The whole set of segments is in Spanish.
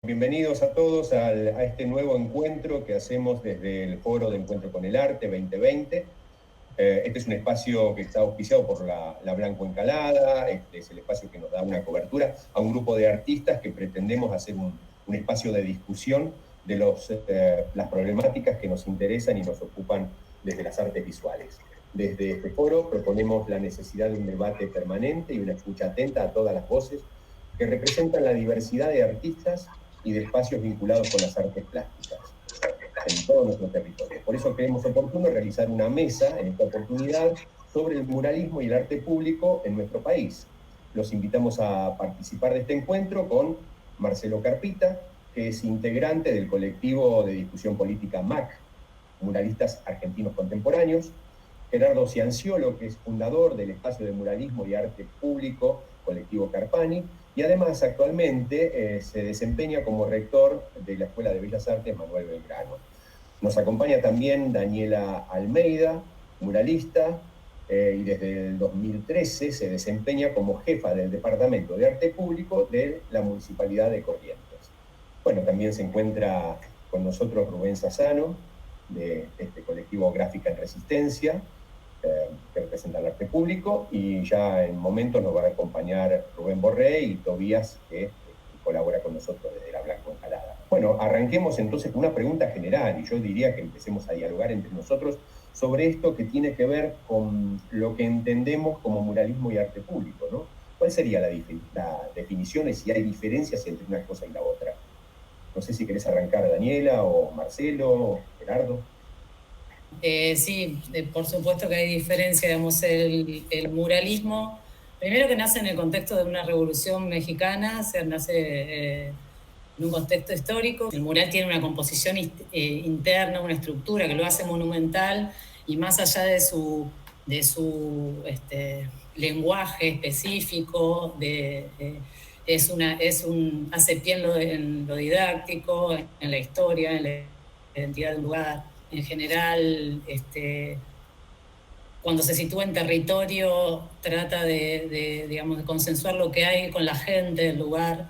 Bienvenidos a todos a este nuevo encuentro que hacemos desde el Foro de Encuentro con el Arte 2020. Este es un espacio que está auspiciado por la Blanco Encalada. Este es el espacio que nos da una cobertura a un grupo de artistas que pretendemos hacer un espacio de discusión de las problemáticas que nos interesan y nos ocupan desde las artes visuales. Desde este foro proponemos la necesidad de un debate permanente y una escucha atenta a todas las voces que representan la diversidad de artistas y de espacios vinculados con las artes plásticas en todo nuestro territorio. Por eso creemos oportuno realizar una mesa en esta oportunidad sobre el muralismo y el arte público en nuestro país. Los invitamos a participar de este encuentro con Marcelo Carpita, que es integrante del colectivo de discusión política MAC, Muralistas Argentinos Contemporáneos, Gerardo Cianciolo, que es fundador del espacio de muralismo y arte público, colectivo Carpani, y además actualmente se desempeña como rector de la Escuela de Bellas Artes Manuel Belgrano. Nos acompaña también Daniela Almeida, muralista, y desde el 2013 se desempeña como jefa del Departamento de Arte Público de la Municipalidad de Corrientes. Bueno, también se encuentra con nosotros Rubén Sassano, de este colectivo Gráfica en Resistencia, que representa el arte público, y ya en momentos nos van a acompañar Rubén Borré y Tobías, que colabora con nosotros desde la Blanco Encalada. Bueno, arranquemos entonces con una pregunta general, y yo diría que empecemos a dialogar entre nosotros sobre esto que tiene que ver con lo que entendemos como muralismo y arte público, ¿no? ¿Cuál sería la definición y si hay diferencias entre una cosa y la otra? No sé si querés arrancar, Daniela, o Marcelo, o Gerardo. Sí, por supuesto que hay diferencia, digamos, el muralismo, primero que nace en el contexto de una revolución mexicana, o sea, nace en un contexto histórico. El mural tiene una composición interna, una estructura que lo hace monumental, y más allá de su lenguaje específico, hace pie en lo didáctico, en la historia, en la identidad de un lugar. En general, cuando se sitúa en territorio, trata digamos, de consensuar lo que hay con la gente del lugar.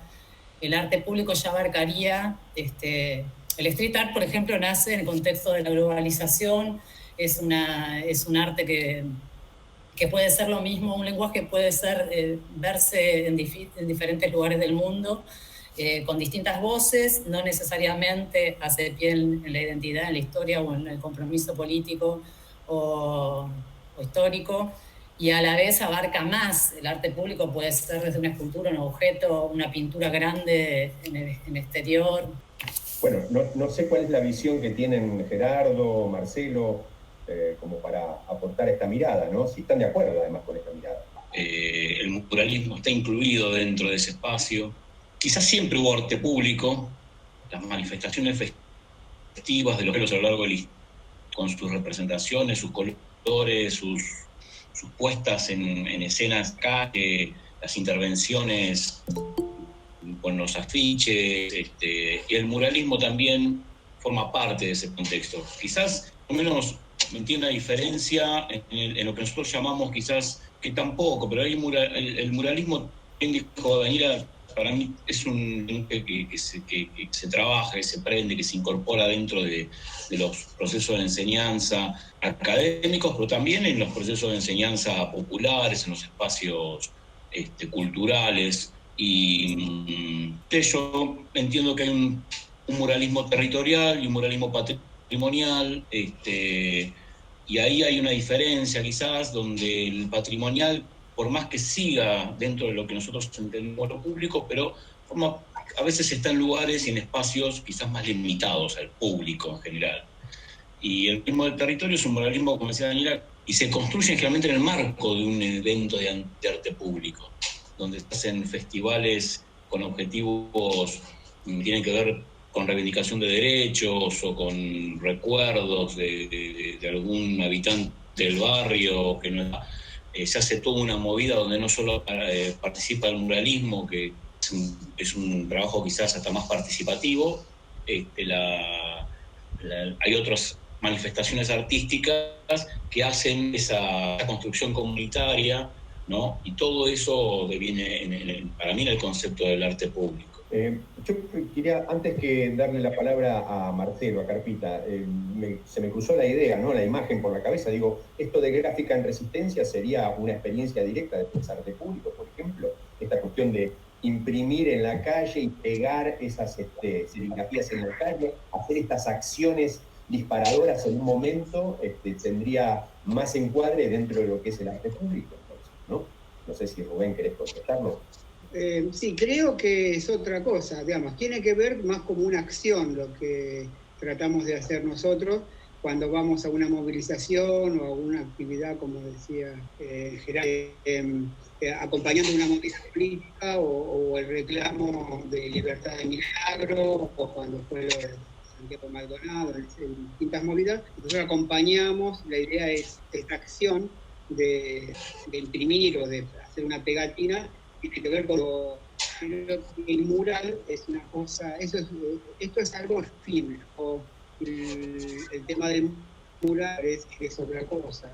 El arte público ya abarcaría, el street art, por ejemplo, nace en el contexto de la globalización, es un arte que puede ser lo mismo, un lenguaje puede ser verse en diferentes lugares del mundo, con distintas voces, no necesariamente hace pie en la identidad, en la historia o en el compromiso político o histórico, y a la vez abarca más. El arte público puede ser desde una escultura, un objeto, una pintura grande en exterior. Bueno, no sé cuál es la visión que tienen Gerardo, Marcelo, como para aportar esta mirada, ¿no? Si están de acuerdo además con esta mirada. El muralismo está incluido dentro de ese espacio. Quizás siempre hubo arte público, las manifestaciones festivas de los pueblos a lo largo del historia, con sus representaciones, sus colores, sus puestas en escenas calle, las intervenciones con los afiches, y el muralismo también forma parte de ese contexto. Quizás, al menos, entiendo la diferencia en lo que nosotros llamamos quizás, que tampoco, pero hay el muralismo, bien dijo Daniela, para mí es un que se trabaja, que se aprende, que se incorpora dentro de los procesos de enseñanza académicos, pero también en los procesos de enseñanza populares, en los espacios culturales. Y yo entiendo que hay un muralismo territorial y un muralismo patrimonial, y ahí hay una diferencia quizás donde el patrimonial, por más que siga dentro de lo que nosotros entendemos lo público, pero a veces está en lugares y en espacios quizás más limitados al público en general. Y el muralismo del territorio es un muralismo, como decía Daniela, y se construye generalmente en el marco de un evento de arte público, donde se hacen festivales con objetivos que tienen que ver con reivindicación de derechos o con recuerdos de algún habitante del barrio, que no, se hace toda una movida donde no solo participa el muralismo, que es un trabajo quizás hasta más participativo, hay otras manifestaciones artísticas que hacen esa construcción comunitaria, ¿no? Y todo eso deviene, para mí, en el concepto del arte público. Yo quería, antes que darle la palabra a Marcelo, a Carpita, se me cruzó la idea, ¿no? La imagen por la cabeza. Digo, esto de gráfica en resistencia sería una experiencia directa de arte público, por ejemplo. Esta cuestión de imprimir en la calle y pegar esas serigrafías en la calle, hacer estas acciones disparadoras en un momento, tendría más encuadre dentro de lo que es el arte público, entonces, ¿no? No sé si Rubén querés contestarlo. Sí, creo que es otra cosa, digamos, tiene que ver más como una acción lo que tratamos de hacer nosotros cuando vamos a una movilización o a una actividad, como decía Gerardo, acompañando una movilización política o el reclamo de libertad de Milagro o cuando fue lo de Santiago Maldonado, en distintas movidas. Nosotros acompañamos, la idea es esta acción de imprimir o de hacer una pegatina. Tiene que ver con el mural, es una cosa, esto es algo efímero. El tema del mural es otra cosa.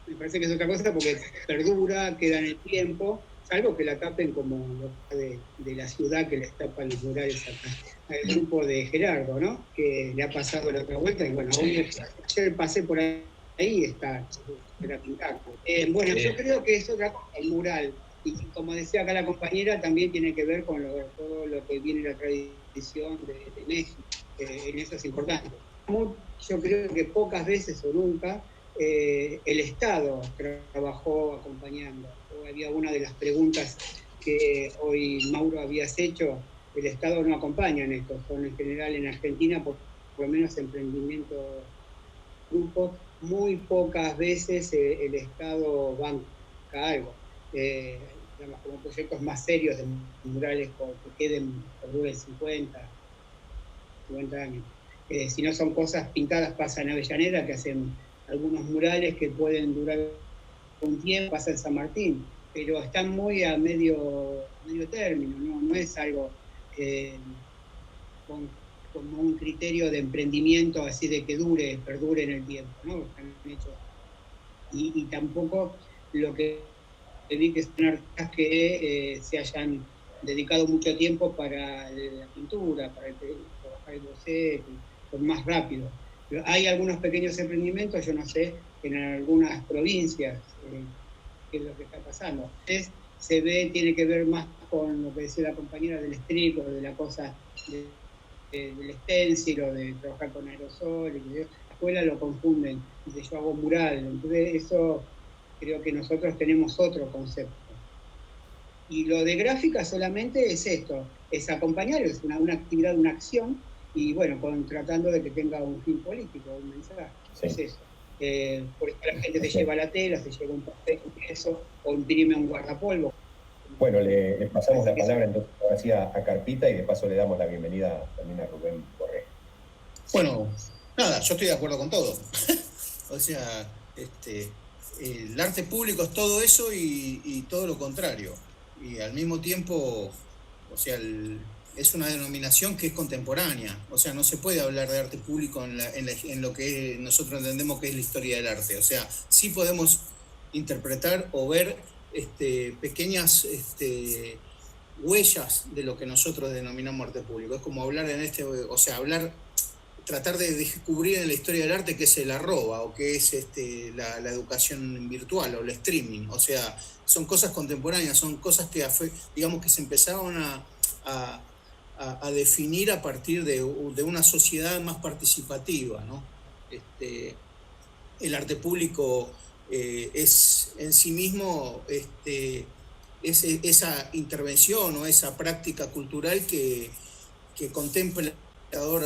Me parece que es otra cosa porque perdura, queda en el tiempo, salvo que la tapen como de la ciudad que les tapan los murales acá. El grupo de Gerardo, ¿no? Que le ha pasado la otra vuelta y bueno, ayer pasé por ahí está. Bueno, yo creo que es otra cosa, el mural. Y como decía acá la compañera, también tiene que ver con todo lo que viene la tradición de México. En eso es importante. Yo creo que pocas veces o nunca el Estado trabajó acompañando. Había una de las preguntas que hoy Mauro habías hecho, el Estado no acompaña en esto. Son en general en Argentina, por lo menos emprendimientos, grupos, muy pocas veces el Estado banca algo. Digamos, como proyectos más serios de murales que queden por durar 50 años. Si no son cosas pintadas, pasa en Avellaneda, que hacen algunos murales que pueden durar un tiempo, pasa en San Martín, pero están muy a medio término, no es algo como un criterio de emprendimiento así de que perdure en el tiempo, ¿no? Están hechos. Y tampoco lo que vi que son artistas que se hayan dedicado mucho tiempo para la pintura, para trabajar el boceto, más rápido. Pero hay algunos pequeños emprendimientos, yo no sé, en algunas provincias, qué es lo que está pasando. Se ve, tiene que ver más con lo que decía la compañera del strip, o de la cosa del stencil, o de trabajar con aerosol. La escuela lo confunden, dice yo hago mural, entonces eso creo que nosotros tenemos otro concepto. Y lo de gráfica solamente es esto, es acompañar, es una actividad, una acción, y bueno, tratando de que tenga un fin político, un mensaje. Sí. Es eso. Por eso la gente se lleva la tela, se lleva un papel, eso, o imprime un guardapolvo. Bueno, le pasamos la palabra entonces ahora sí a Carpita y de paso le damos la bienvenida también a Rubén Borré. Bueno, nada, yo estoy de acuerdo con todo. O sea, el arte público es todo eso y todo lo contrario. Y al mismo tiempo, o sea, es una denominación que es contemporánea. O sea, no se puede hablar de arte público en lo que nosotros entendemos que es la historia del arte. O sea, sí podemos interpretar o ver pequeñas huellas de lo que nosotros denominamos arte público. Es como hablar tratar de descubrir en la historia del arte qué es el arroba o qué es la educación virtual o el streaming. O sea, son cosas contemporáneas, son cosas que, digamos, que se empezaron a definir a partir de una sociedad más participativa, ¿no? El arte público es en sí mismo es esa intervención o esa práctica cultural que contempla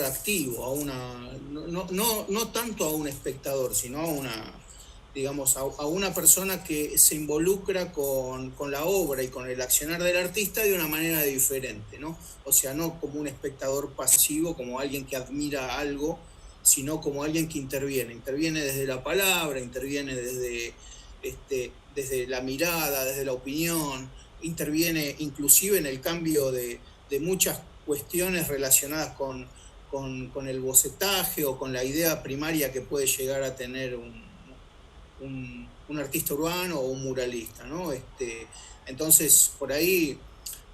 activo, no tanto a un espectador, sino a una persona que se involucra con la obra y con el accionar del artista de una manera diferente, ¿no? O sea, no como un espectador pasivo, como alguien que admira algo, sino como alguien que interviene desde la palabra, interviene desde la mirada, desde la opinión, interviene inclusive en el cambio de muchas cuestiones relacionadas con el bocetaje o con la idea primaria que puede llegar a tener un artista urbano o un muralista, ¿no? Entonces, por ahí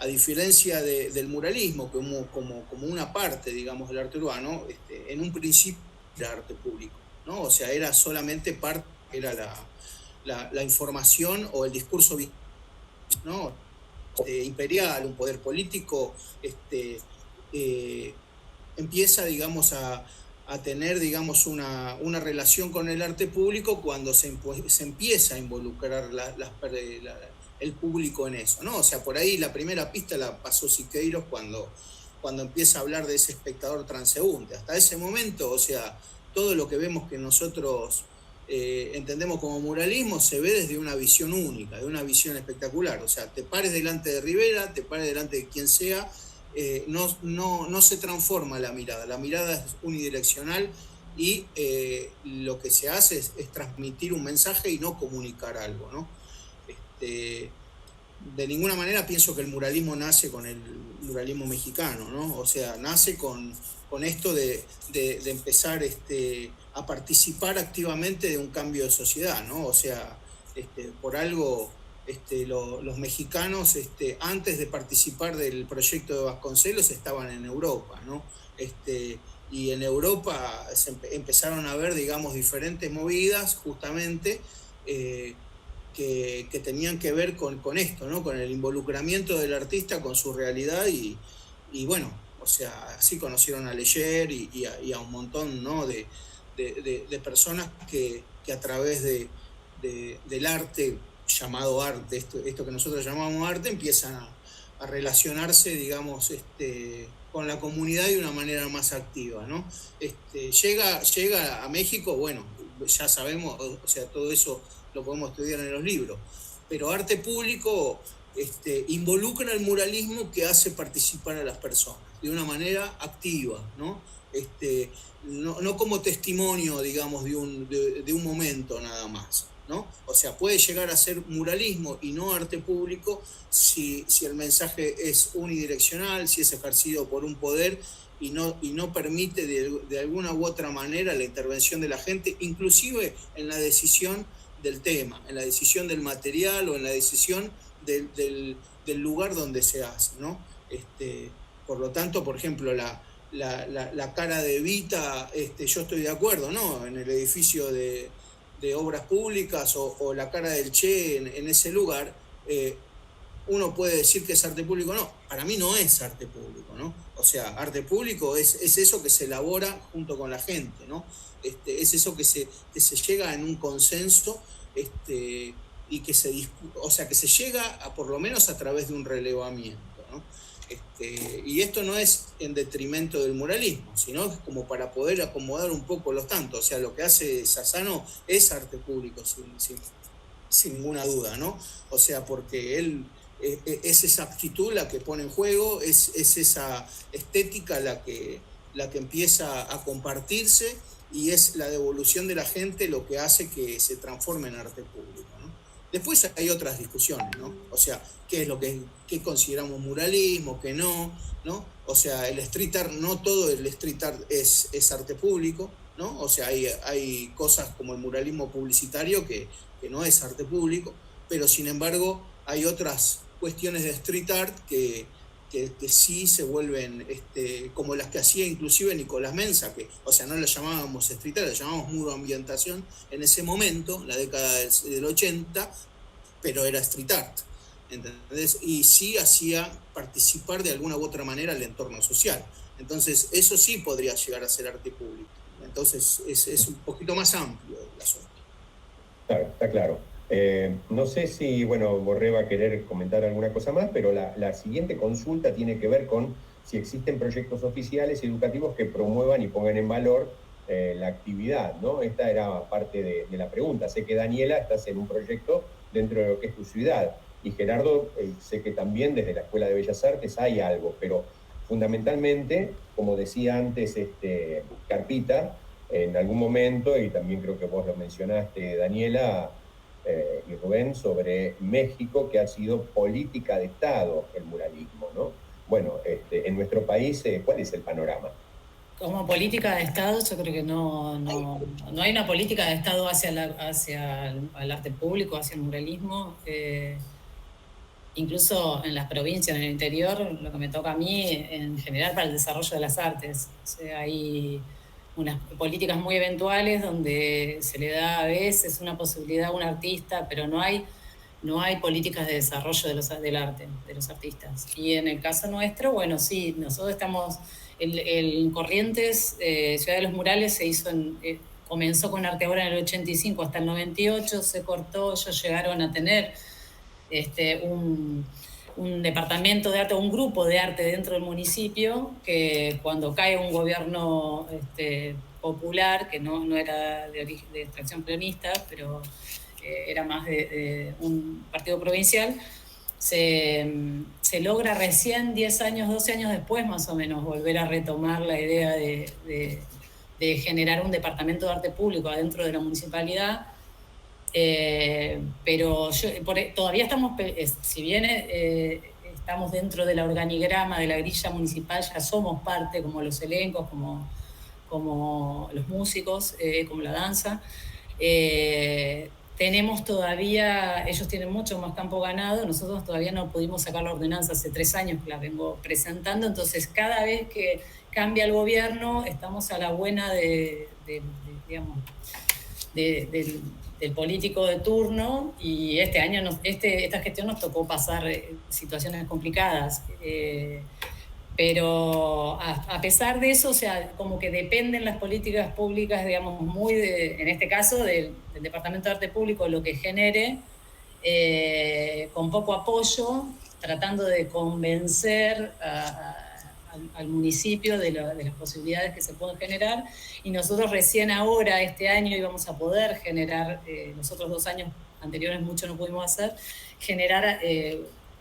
a diferencia del muralismo, como una parte, digamos, del arte urbano, en un principio era arte público, ¿no? O sea, era solamente parte, era la información o el discurso, ¿no? Imperial, un poder político, empieza, digamos, a tener, digamos, una relación con el arte público cuando se empieza a involucrar el público en eso, ¿no? O sea, por ahí la primera pista la pasó Siqueiros cuando empieza a hablar de ese espectador transeúnte. Hasta ese momento, o sea, todo lo que vemos que nosotros entendemos como muralismo se ve desde una visión única, de una visión espectacular. O sea, te pares delante de Rivera, te pares delante de quien sea, no se transforma la mirada es unidireccional y lo que se hace es transmitir un mensaje y no comunicar algo, ¿no? De ninguna manera pienso que el muralismo nace con el muralismo mexicano, ¿no? O sea, nace con esto de empezar a participar activamente de un cambio de sociedad, ¿no? O sea, por algo los mexicanos antes de participar del proyecto de Vasconcelos estaban en Europa, ¿no? Y en Europa empezaron a ver, digamos, diferentes movidas justamente que tenían que ver con esto, ¿no? Con el involucramiento del artista con su realidad y bueno, o sea, así conocieron a Leyer y a un montón, ¿no? de personas que a través del arte, llamado arte, esto que nosotros llamamos arte, empiezan a relacionarse, digamos, con la comunidad de una manera más activa, ¿no? Llega a México, bueno, ya sabemos, o sea, todo eso lo podemos estudiar en los libros, pero arte público involucra el muralismo que hace participar a las personas de una manera activa, ¿no? No como testimonio, digamos, de un momento nada más, ¿no? O sea, puede llegar a ser muralismo y no arte público si el mensaje es unidireccional, si es ejercido por un poder y no permite de alguna u otra manera la intervención de la gente, inclusive en la decisión del tema, en la decisión del material o en la decisión del lugar donde se hace, ¿no? Por lo tanto, por ejemplo, la cara de Evita, yo estoy de acuerdo, ¿no? En el edificio de obras públicas o la cara del Che en ese lugar, uno puede decir que es arte público. No, para mí no es arte público, ¿no? O sea, arte público es eso que se elabora junto con la gente, ¿no? Es eso que se llega en un consenso y que se llega por lo menos a través de un relevamiento, ¿no? Y esto no es en detrimento del muralismo, sino como para poder acomodar un poco los tantos. O sea, lo que hace Sassano es arte público, sin ninguna duda, ¿no? O sea, porque él es esa actitud la que pone en juego, es esa estética la que empieza a compartirse y es la devolución de la gente lo que hace que se transforme en arte público, ¿no? Después hay otras discusiones, ¿no? O sea, qué consideramos muralismo, qué no, ¿no? O sea, el street art, no todo el street art es arte público, ¿no? O sea, hay cosas como el muralismo publicitario que no es arte público, pero sin embargo hay otras cuestiones de street art que sí se vuelven como las que hacía inclusive Nicolás Mensa, o sea, no la llamábamos street art, la llamábamos muroambientación en ese momento, la década del 80, pero era street art, ¿entendés? Y sí hacía participar de alguna u otra manera al entorno social. Entonces, eso sí podría llegar a ser arte público. Entonces, es un poquito más amplio el asunto. Claro, está claro. No sé si, Borré va a querer comentar alguna cosa más, pero la siguiente consulta tiene que ver con si existen proyectos oficiales educativos que promuevan y pongan en valor la actividad, ¿no? Esta era parte de la pregunta. Sé que, Daniela, estás en un proyecto dentro de lo que es tu ciudad, y Gerardo, sé que también desde la Escuela de Bellas Artes hay algo, pero fundamentalmente, como decía antes Carpita, en algún momento, y también creo que vos lo mencionaste, Daniela, y Rubén, sobre México, que ha sido política de Estado el muralismo, ¿no? Bueno, en nuestro país, ¿cuál es el panorama? Como política de Estado, yo creo que no hay una política de Estado hacia el arte público, hacia el muralismo. incluso en las provincias, en el interior, lo que me toca a mí en general para el desarrollo de las artes. O sea, hay unas políticas muy eventuales donde se le da a veces una posibilidad a un artista, pero no hay políticas de desarrollo del arte, de los artistas. Y en el caso nuestro, bueno, sí, nosotros estamos, el Corrientes, Ciudad de los Murales, comenzó con Arte Ahora en el 85 hasta el 98, se cortó, ellos llegaron a tener un departamento de arte, un grupo de arte dentro del municipio, que cuando cae un gobierno popular, que no era de extracción peronista, pero era más de un partido provincial, se logra recién 10 años, 12 años después más o menos volver a retomar la idea de generar un departamento de arte público adentro de la municipalidad. Pero todavía estamos, si bien estamos dentro del organigrama de la grilla municipal, ya somos parte, como los elencos, como los músicos, como la danza. Tenemos todavía, ellos tienen mucho más campo ganado, nosotros todavía no pudimos sacar la ordenanza, hace 3 años que la vengo presentando, entonces cada vez que cambia el gobierno estamos a la buena del político de turno, y este año esta gestión nos tocó pasar situaciones complicadas, pero a pesar de eso, o sea, como que dependen las políticas públicas, digamos, muy en este caso del Departamento de Arte Público, lo que genere, con poco apoyo, tratando de convencer al municipio de las posibilidades que se pueden generar, y nosotros recién ahora, este año, íbamos a poder generar, los otros 2 años anteriores mucho no pudimos hacer, generar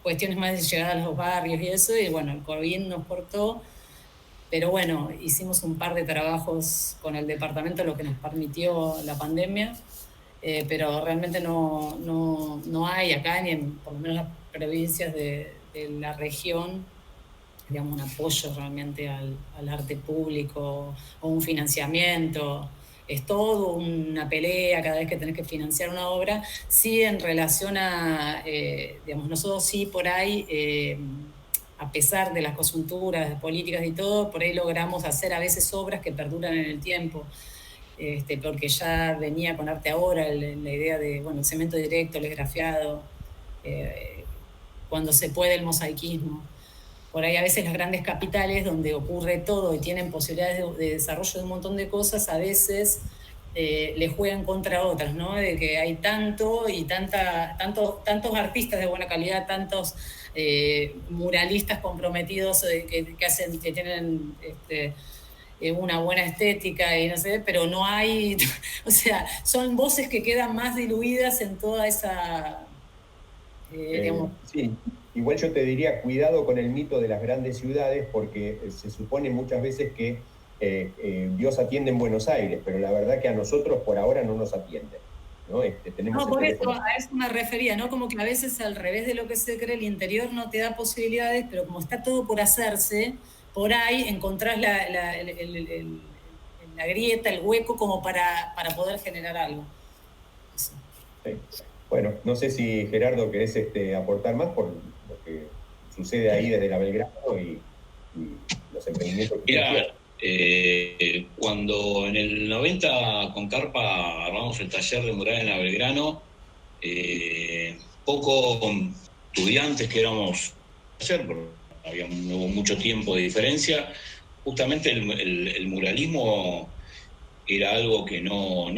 cuestiones más de llegar a los barrios y eso, y bueno, el COVID nos cortó, pero bueno, hicimos un par de trabajos con el departamento, lo que nos permitió la pandemia, pero realmente no hay acá, ni en por lo menos las provincias de la región, digamos, un apoyo realmente al arte público o un financiamiento. Es todo una pelea cada vez que tenés que financiar una obra. Sí, en relación a, digamos, nosotros sí por ahí, a pesar de las coyunturas, de políticas y todo, por ahí logramos hacer a veces obras que perduran en el tiempo. Porque ya venía con Arte Ahora la idea de, bueno, el cemento directo, el esgrafiado, cuando se puede el mosaicismo. Por ahí a veces las grandes capitales donde ocurre todo y tienen posibilidades de desarrollo de un montón de cosas, a veces le juegan contra otras, ¿no? De que hay tanto y tantos artistas de buena calidad, tantos muralistas comprometidos que tienen una buena estética y no sé, pero no hay, o sea, son voces que quedan más diluidas en toda esa, digamos. Sí. Igual yo te diría, cuidado con el mito de las grandes ciudades, porque se supone muchas veces que Dios atiende en Buenos Aires, pero la verdad que a nosotros por ahora no nos atiende, ¿no? No, por eso, a eso me refería, ¿no? Como que a veces al revés de lo que se cree, el interior no te da posibilidades, pero como está todo por hacerse, por ahí encontrás la grieta, el hueco, como para poder generar algo. Sí. Bueno, no sé si Gerardo querés aportar más por lo que sucede ahí desde la Belgrano y los emprendimientos que cuando en el 90 con Carpa armamos el taller de mural en la Belgrano, pocos estudiantes que éramos ayer, porque no hubo mucho tiempo de diferencia, justamente el muralismo era algo que no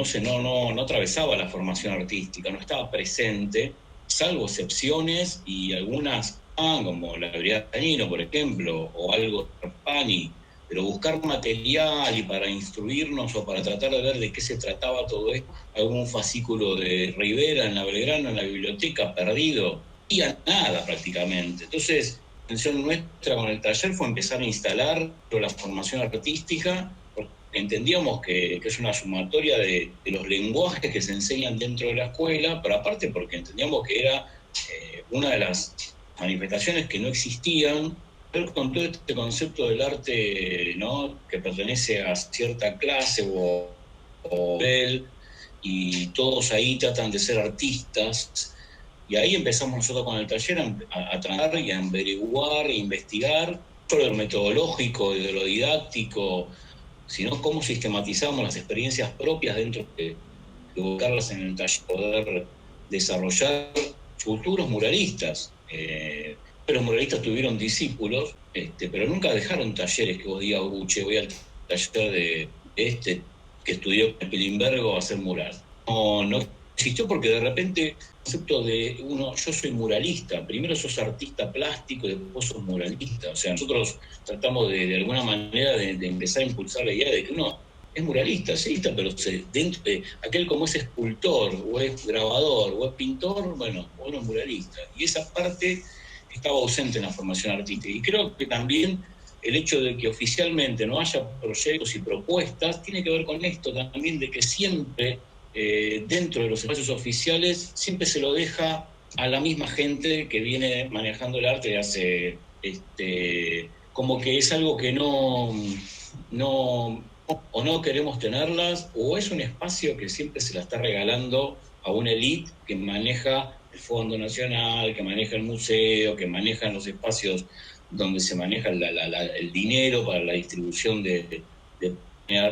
atravesaba la formación artística, no estaba presente, salvo excepciones y algunas, como la Brigada Tañino, por ejemplo, o algo de Pani, pero buscar material y para instruirnos o para tratar de ver de qué se trataba todo esto, algún fascículo de Rivera en la Belgrano, en la biblioteca, perdido, y a nada prácticamente. Entonces, la intención nuestra con el taller fue empezar a instalar la formación artística, entendíamos que es una sumatoria de los lenguajes que se enseñan dentro de la escuela, pero aparte porque entendíamos que era una de las manifestaciones que no existían, con todo este concepto del arte, ¿no?, que pertenece a cierta clase o nivel, y todos ahí tratan de ser artistas, Y ahí empezamos nosotros con el taller a tratar y a averiguar e investigar, no solo de lo metodológico y de lo didáctico, sino cómo sistematizamos las experiencias propias dentro de buscarlas en el taller, poder desarrollar futuros muralistas. Los muralistas tuvieron discípulos, pero nunca dejaron talleres que vos digas, che, voy al taller de que estudió en Pilimbergo a hacer mural. No existió porque de repente el concepto de yo soy muralista, primero sos artista plástico y después sos muralista. O sea, nosotros tratamos de alguna manera de empezar a impulsar la idea de que uno es muralista, sí, pero dentro de aquel como es escultor, o es grabador, o es pintor, bueno, uno es muralista. Y esa parte estaba ausente en la formación artística. Y creo que también el hecho de que oficialmente no haya proyectos y propuestas tiene que ver con esto también, de que siempre dentro de los espacios oficiales siempre se lo deja a la misma gente que viene manejando el arte hace como que es algo que no queremos tenerlas, o es un espacio que siempre se la está regalando a una élite que maneja el Fondo Nacional, que maneja el museo, que maneja los espacios donde se maneja el dinero para la distribución de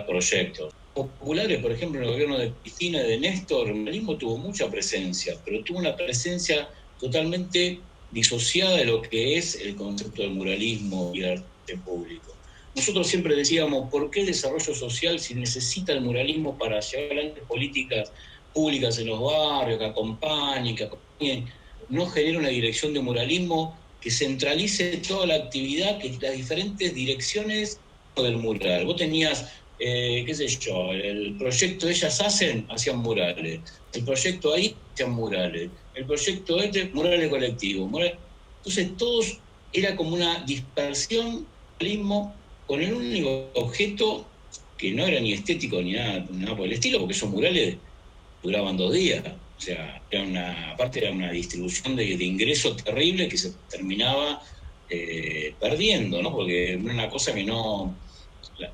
proyectos. Populares, por ejemplo, en el gobierno de Cristina y de Néstor, el muralismo tuvo mucha presencia, pero tuvo una presencia totalmente disociada de lo que es el concepto del muralismo y el arte público. Nosotros siempre decíamos, ¿por qué el desarrollo social si necesita el muralismo para llevar adelante políticas públicas en los barrios, que acompañen, no genera una dirección de muralismo que centralice toda la actividad, que las diferentes direcciones del mural? Vos tenías, qué sé yo, el proyecto Ellas hacían murales, el proyecto ahí hacían murales, el proyecto murales colectivos. Entonces todos era como una dispersión, muralismo, con el único objeto que no era ni estético ni nada por el estilo, porque esos murales duraban 2 días. O sea, aparte era una distribución de ingresos terrible que se terminaba perdiendo, ¿no? Porque era una cosa que no,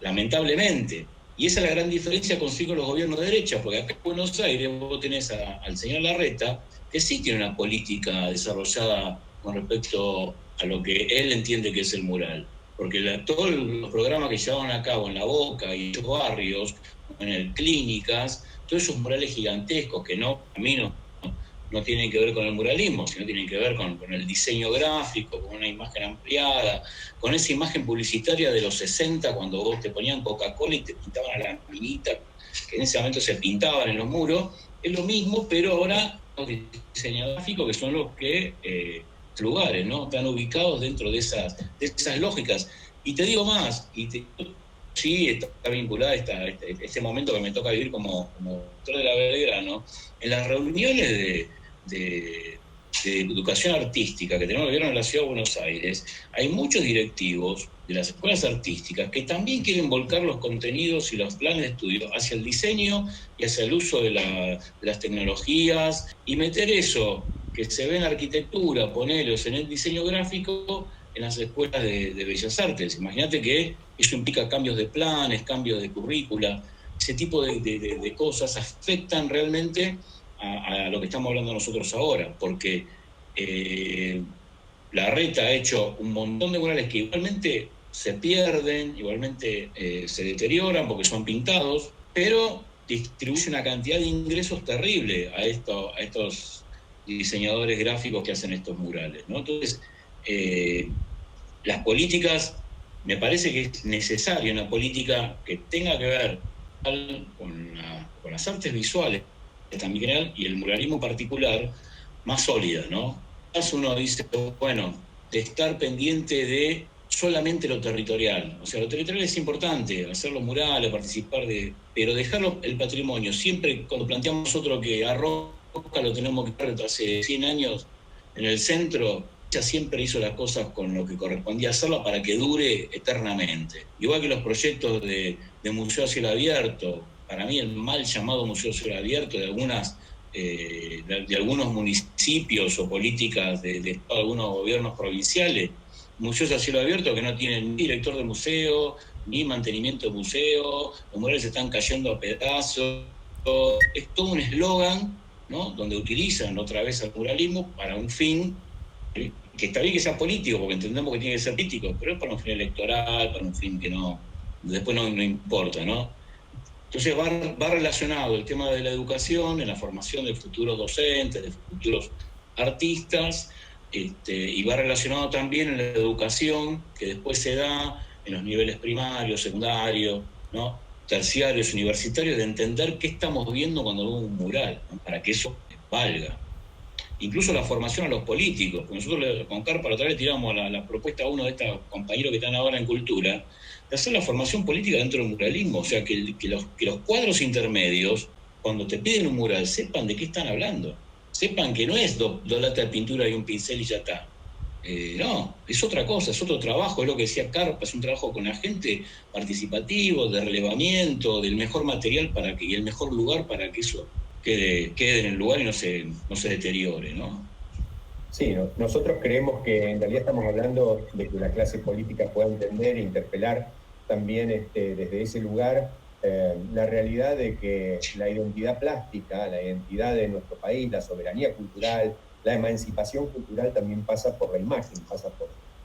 lamentablemente. Y esa es la gran diferencia con los gobiernos de derecha, porque acá en Buenos Aires vos tenés al señor Larreta, que sí tiene una política desarrollada con respecto a lo que él entiende que es el mural. Porque todos los programas que llevaban a cabo en La Boca y en los barrios, en clínicas, todos esos murales gigantescos que a mí no tienen que ver con el muralismo, sino tienen que ver con el diseño gráfico, con una imagen ampliada, con esa imagen publicitaria de los 60, cuando vos te ponían Coca-Cola y te pintaban a la minita, que en ese momento se pintaban en los muros. Es lo mismo, pero ahora los diseños gráficos, que son los que lugares, ¿no? Están ubicados dentro de esas lógicas. Y te digo más, sí está vinculada este momento que me toca vivir como doctor de la Belgrano, en las reuniones de educación artística que tenemos el gobierno de la Ciudad de Buenos Aires, hay muchos directivos de las escuelas artísticas que también quieren volcar los contenidos y los planes de estudio hacia el diseño y hacia el uso de las tecnologías, y meter eso que se ve en arquitectura, ponerlos en el diseño gráfico en las escuelas de Bellas Artes. Imagínate que eso implica cambios de planes, cambios de currícula. Ese tipo de cosas afectan realmente a lo que estamos hablando nosotros ahora, porque Larreta ha hecho un montón de murales que igualmente se pierden, igualmente se deterioran porque son pintados, pero distribuye una cantidad de ingresos terrible a estos diseñadores gráficos que hacen estos murales, ¿no? Entonces, las políticas, me parece que es necesaria una política que tenga que ver con las artes visuales también y el muralismo particular, más sólida, ¿no? Uno dice, bueno, de estar pendiente de solamente lo territorial. O sea, lo territorial es importante, hacer los murales, participar pero dejarlo el patrimonio. Siempre cuando planteamos nosotros que a Roca lo tenemos que ver hace 100 años en el centro, ella siempre hizo las cosas con lo que correspondía hacerlo para que dure eternamente. Igual que los proyectos de Museo a Cielo Abierto, para mí el mal llamado Museo a Cielo Abierto de algunos municipios o políticas de algunos gobiernos provinciales, museos a cielo abierto que no tienen ni director de museo, ni mantenimiento de museo, los murales se están cayendo a pedazos. Es todo un eslogan ¿no? Donde utilizan otra vez el muralismo para un fin, que está bien que sea político, porque entendemos que tiene que ser político, pero es para un fin electoral, para un fin que después no importa, ¿no? Entonces va relacionado el tema de la educación, en la formación de futuros docentes, de futuros artistas, y va relacionado también en la educación que después se da en los niveles primarios, secundarios, ¿no? Terciarios, universitarios, de entender qué estamos viendo cuando vemos un mural, ¿no? Para que eso valga. Incluso la formación a los políticos, porque nosotros con Carpa la otra vez tiramos la propuesta a uno de estos compañeros que están ahora en Cultura, de hacer la formación política dentro del muralismo, o sea, que los cuadros intermedios, cuando te piden un mural, sepan de qué están hablando, sepan que no es dos latas de pintura y un pincel y ya está. No, es otra cosa, es otro trabajo, es lo que decía Carpa, es un trabajo con la gente participativo, de relevamiento, del mejor material y el mejor lugar para que eso quede en el lugar y no se deteriore, ¿no? Sí, nosotros creemos que en realidad estamos hablando de que la clase política pueda entender e interpelar también desde ese lugar la realidad de que la identidad plástica, la identidad de nuestro país, la soberanía cultural, la emancipación cultural también pasa por la imagen, pasa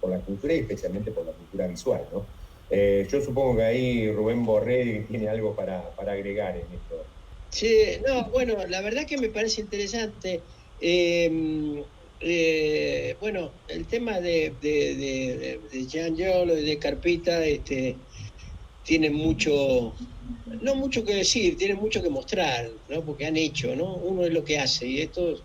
por la cultura y especialmente por la cultura visual, ¿no? Yo supongo que ahí Rubén Borré tiene algo para agregar en esto. Sí, no, bueno, la verdad que me parece interesante. Bueno, el tema de Jean Yolo y de Carpita tiene mucho, no mucho que decir, tiene mucho que mostrar, ¿no? Porque han hecho, ¿no? Uno es lo que hace y estos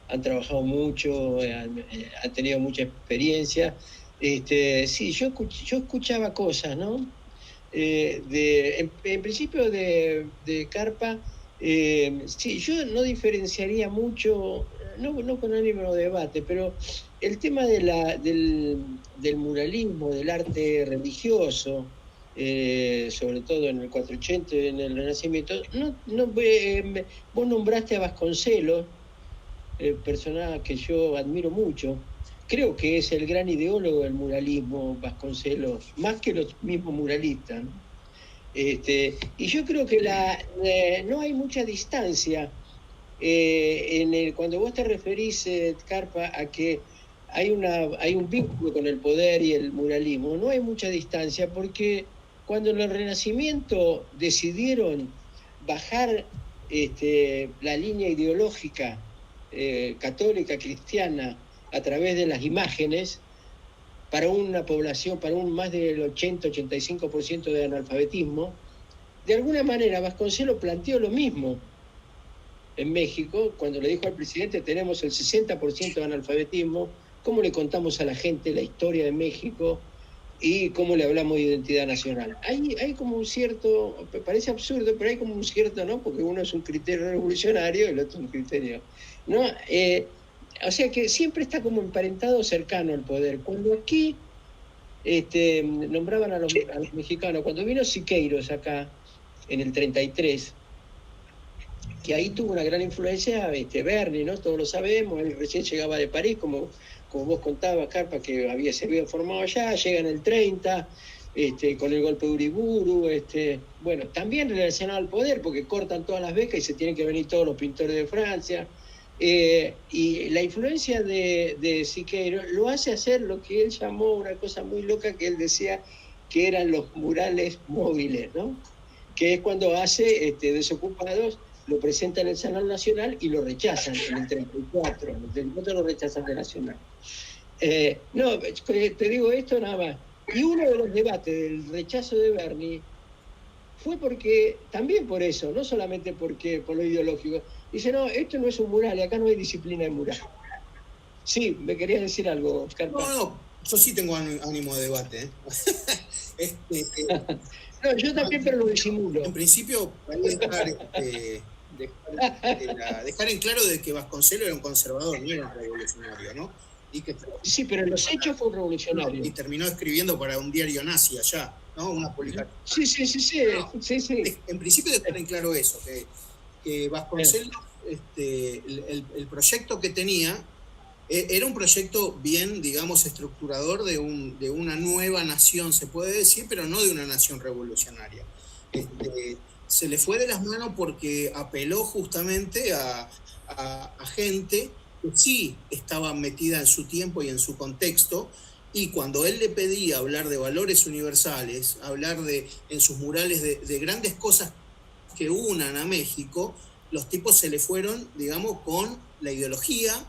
han trabajado mucho, han tenido mucha experiencia. Sí, yo escuchaba cosas, ¿no? En principio de Carpa, sí, yo no diferenciaría mucho, no con ánimo de debate, pero el tema del muralismo, del arte religioso, sobre todo en el 480, en el Renacimiento, vos nombraste a Vasconcelos, personaje que yo admiro mucho. Creo que es el gran ideólogo del muralismo, Vasconcelos, más que los mismos muralistas, ¿no? Y yo creo que no hay mucha distancia cuando vos te referís, Carpa, a que hay un vínculo con el poder y el muralismo. No hay mucha distancia porque cuando en el Renacimiento decidieron bajar la línea ideológica católica, cristiana, a través de las imágenes, para una población, para un más del 80-85% de analfabetismo, de alguna manera Vasconcelos planteó lo mismo en México, cuando le dijo al presidente: tenemos el 60% de analfabetismo, ¿cómo le contamos a la gente la historia de México y cómo le hablamos de identidad nacional? Hay como un cierto, parece absurdo, pero hay como un cierto, ¿no? Porque uno es un criterio revolucionario y el otro un criterio, ¿no? O sea que siempre está como emparentado, cercano al poder. Cuando aquí nombraban a los mexicanos, cuando vino Siqueiros acá en el 33, que ahí tuvo una gran influencia Berni, ¿no? Todos lo sabemos, él recién llegaba de París, como vos contabas, Carpa, que se había formado allá, llega en el 30, con el golpe de Uriburu, bueno, también relacionado al poder, porque cortan todas las becas y se tienen que venir todos los pintores de Francia. Y la influencia de Siqueiros lo hace hacer lo que él llamó una cosa muy loca, que él decía que eran los murales móviles, ¿no? Que es cuando hace Desocupados, lo presenta en el Salón Nacional y lo rechazan en el 34. En el 34 lo rechazan de Nacional. No, te digo esto nada más. Y uno de los debates del rechazo de Berni fue también por eso, no solamente por lo ideológico. Dice: no, esto no es un mural y acá no hay disciplina de mural. Sí, me querías decir algo, Carpa. No, yo sí tengo ánimo de debate. No, yo también, pero lo disimulo. En principio, dejar en claro de que Vasconcelos era un conservador, no era un revolucionario, ¿no? Sí, pero en los hechos fue un revolucionario. Y terminó escribiendo para un diario nazi allá, ¿no? Una publicación. Sí. En principio, dejar en claro eso, que Vasconcelos, el proyecto que tenía, era un proyecto bien, digamos, estructurador de una nueva nación, se puede decir, pero no de una nación se le fue de las manos porque apeló justamente a a gente que sí estaba metida en su tiempo y en su contexto, y cuando él le pedía hablar de valores universales, hablar en sus murales de grandes cosas que unan a México, los tipos se le fueron, digamos, con la ideología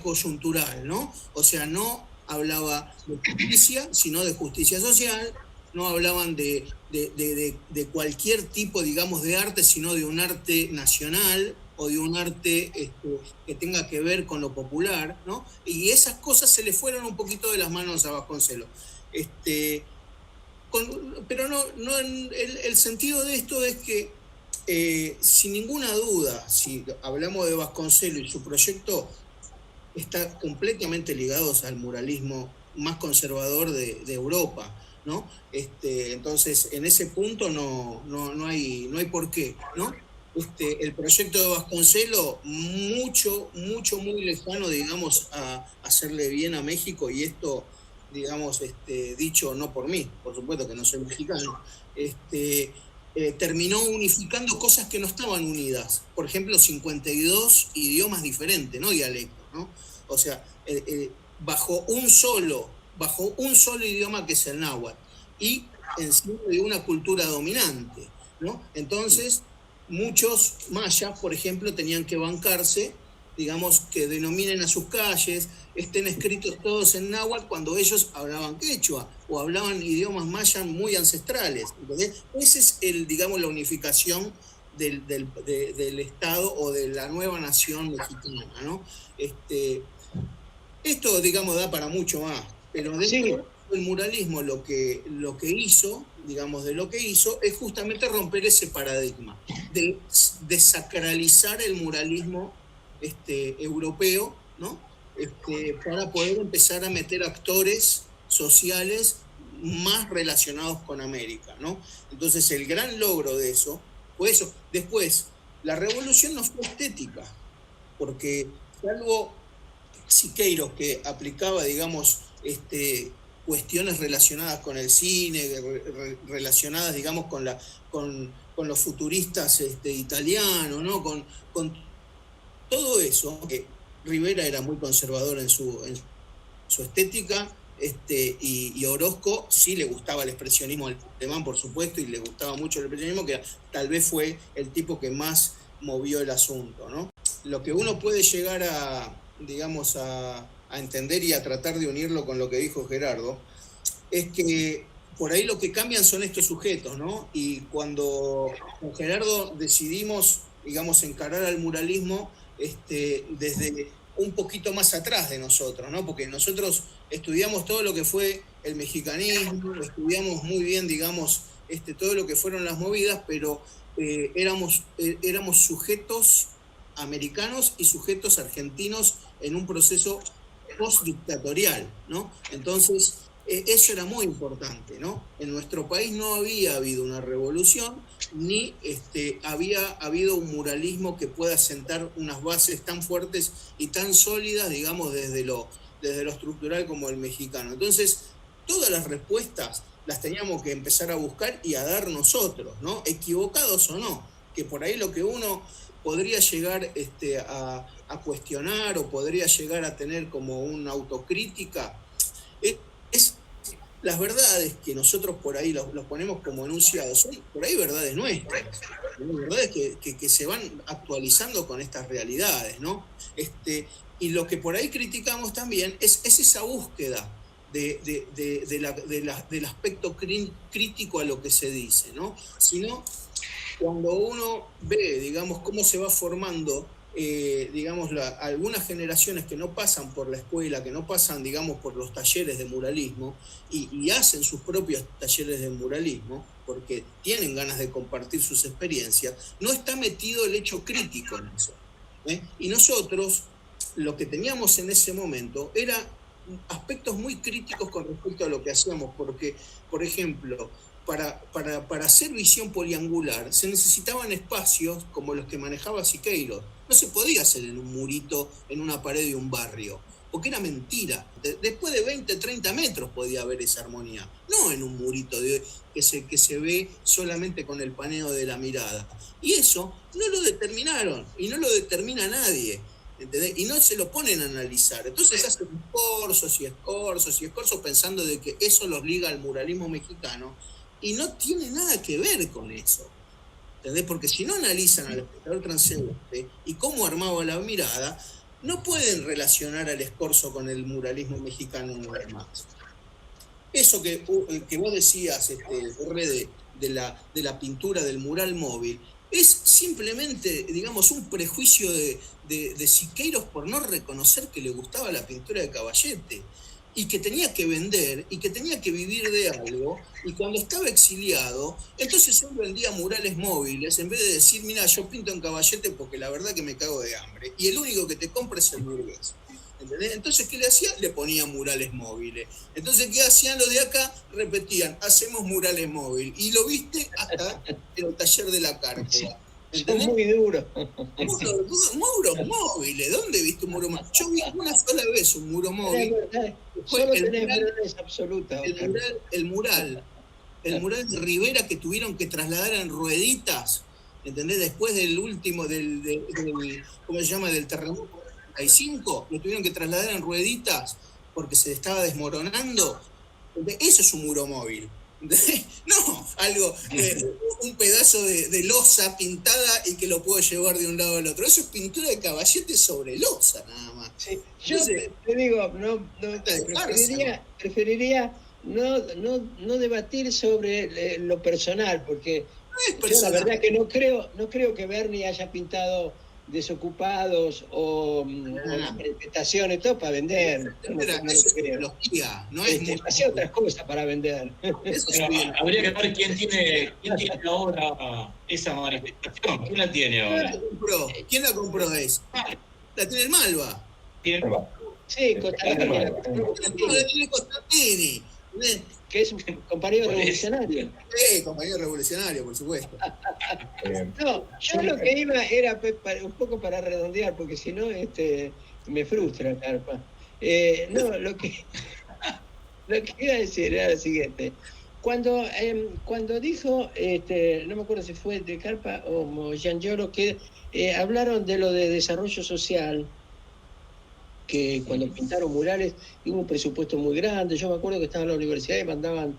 coyuntural, ¿no? O sea, no hablaba de justicia, sino de justicia social, no hablaban de cualquier tipo, digamos, de arte, sino de un arte nacional o de un arte que tenga que ver con lo popular, ¿no? Y esas cosas se le fueron un poquito de las manos a Vasconcelos. Pero no el sentido de esto es que, sin ninguna duda, si hablamos de Vasconcelos y su proyecto, está completamente ligados al muralismo más conservador de Europa, ¿no? Entonces, en ese punto no hay por qué, ¿no? El proyecto de Vasconcelos, muy lejano, digamos, a hacerle bien a México, y esto, digamos, dicho no por mí, por supuesto que no soy mexicano, terminó unificando cosas que no estaban unidas. Por ejemplo, 52 idiomas diferentes, no dialectos, ¿no? O sea, bajo un solo idioma, que es el náhuatl, y encima de una cultura dominante, ¿no? Entonces, muchos mayas, por ejemplo, tenían que bancarse, digamos, que denominen a sus calles, estén escritos todos en náhuatl cuando ellos hablaban quechua o hablaban idiomas mayas muy ancestrales. Entonces, esa es digamos, la unificación del Estado o de la nueva nación mexicana, ¿no? Esto, digamos, da para mucho más, pero el muralismo lo que hizo, digamos, es justamente romper ese paradigma, de desacralizar el muralismo europeo, ¿no? Para poder empezar a meter actores sociales más relacionados con América, ¿no? Entonces, el gran logro de eso fue eso. Después, la revolución no fue estética, porque salvo Siqueiros, que aplicaba, digamos, cuestiones relacionadas con el cine, relacionadas, digamos, con los futuristas italianos, ¿no? Con todo eso, que Rivera era muy conservador en su estética, y Orozco sí le gustaba el expresionismo alemán, por supuesto, y le gustaba mucho el expresionismo, que tal vez fue el tipo que más movió el asunto, ¿no? Lo que uno puede llegar a entender y a tratar de unirlo con lo que dijo Gerardo, es que por ahí lo que cambian son estos sujetos, ¿no? Y cuando con Gerardo decidimos, digamos, encarar al muralismo desde un poquito más atrás de nosotros, ¿no? Porque nosotros estudiamos todo lo que fue el mexicanismo, estudiamos muy bien, digamos, todo lo que fueron las movidas, pero éramos sujetos americanos y sujetos argentinos en un proceso postdictatorial, ¿no? Entonces, eso era muy importante, ¿no? En nuestro país no había habido una revolución, ni había habido un muralismo que pueda sentar unas bases tan fuertes y tan sólidas, digamos, desde lo estructural como el mexicano. Entonces, todas las respuestas las teníamos que empezar a buscar y a dar nosotros, ¿no? Equivocados o no, que por ahí lo que uno podría llegar a cuestionar o podría llegar a tener como una autocrítica es las verdades que nosotros por ahí los ponemos como enunciados, son por ahí verdades nuestras, verdades que se van actualizando con estas realidades, ¿no? Y lo que por ahí criticamos también es esa búsqueda del aspecto crítico a lo que se dice, ¿no? Sino cuando uno ve, digamos, cómo se va formando, digamos, algunas generaciones que no pasan por la escuela, que no pasan, digamos, por los talleres de muralismo y hacen sus propios talleres de muralismo, porque tienen ganas de compartir sus experiencias, no está metido el hecho crítico en eso, ¿eh? Y nosotros, lo que teníamos en ese momento, era aspectos muy críticos con respecto a lo que hacíamos, porque, por ejemplo, para hacer visión poliangular se necesitaban espacios como los que manejaba Siqueiros. No se podía hacer en un murito, en una pared de un barrio, porque era mentira. Después de 20, 30 metros podía haber esa armonía, no en un murito que se ve solamente con el paneo de la mirada. Y eso no lo determinaron, y no lo determina nadie, ¿entendés? Y no se lo ponen a analizar. Entonces hacen escorzos pensando de que eso los liga al muralismo mexicano, y no tiene nada que ver con eso, ¿entendés? Porque si no analizan al espectador transeúnte y cómo armaba la mirada, no pueden relacionar al escorzo con el muralismo mexicano una vez más. Eso que vos decías, de la pintura del mural móvil, es simplemente, digamos, un prejuicio de Siqueiros por no reconocer que le gustaba la pintura de Caballete, y que tenía que vender, y que tenía que vivir de algo, y cuando estaba exiliado, entonces él vendía murales móviles, en vez de decir, mira, yo pinto en Caballete porque la verdad que me cago de hambre, y el único que te compra es el burgués. ¿Entendés? Entonces, ¿qué le hacían? Le ponían murales móviles. Entonces, ¿qué hacían los de acá? Repetían, hacemos murales móviles. Y lo viste hasta el taller de la Cárcova. Son muy duros. Muros móviles. ¿Dónde viste un muro móvil? Yo vi una sola vez un muro móvil. Solo tenés verdades absolutas. El mural de Rivera que tuvieron que trasladar en rueditas, ¿entendés? Después del último, ¿cómo se llama? Del terremoto. 35, lo tuvieron que trasladar en rueditas porque se estaba desmoronando. Eso es un muro móvil. No, un pedazo de losa pintada y que lo puedo llevar de un lado al otro. Eso es pintura de Caballete sobre losa, nada más. Sí. Yo te digo, preferiría no debatir sobre lo personal, porque yo la verdad que no creo que Berni haya pintado Desocupados o manifestaciones, todo para vender. No es hacía otras cosas para vender. Habría que ver quién tiene ahora esa manifestación. ¿Quién la tiene ahora? ¿Quién la compró? La tiene el Malva. Sí, Constantini. Que es un compañero revolucionario. Sí, compañero revolucionario, por supuesto. No, yo lo que iba era un poco para redondear, porque si no me frustra, Carpa. No, lo que iba a decir era lo siguiente. Cuando dijo, no me acuerdo si fue de Carpa o Giangiolo, que hablaron de lo de desarrollo social, que cuando pintaron murales hubo un presupuesto muy grande. Yo me acuerdo que estaba en la universidad y mandaban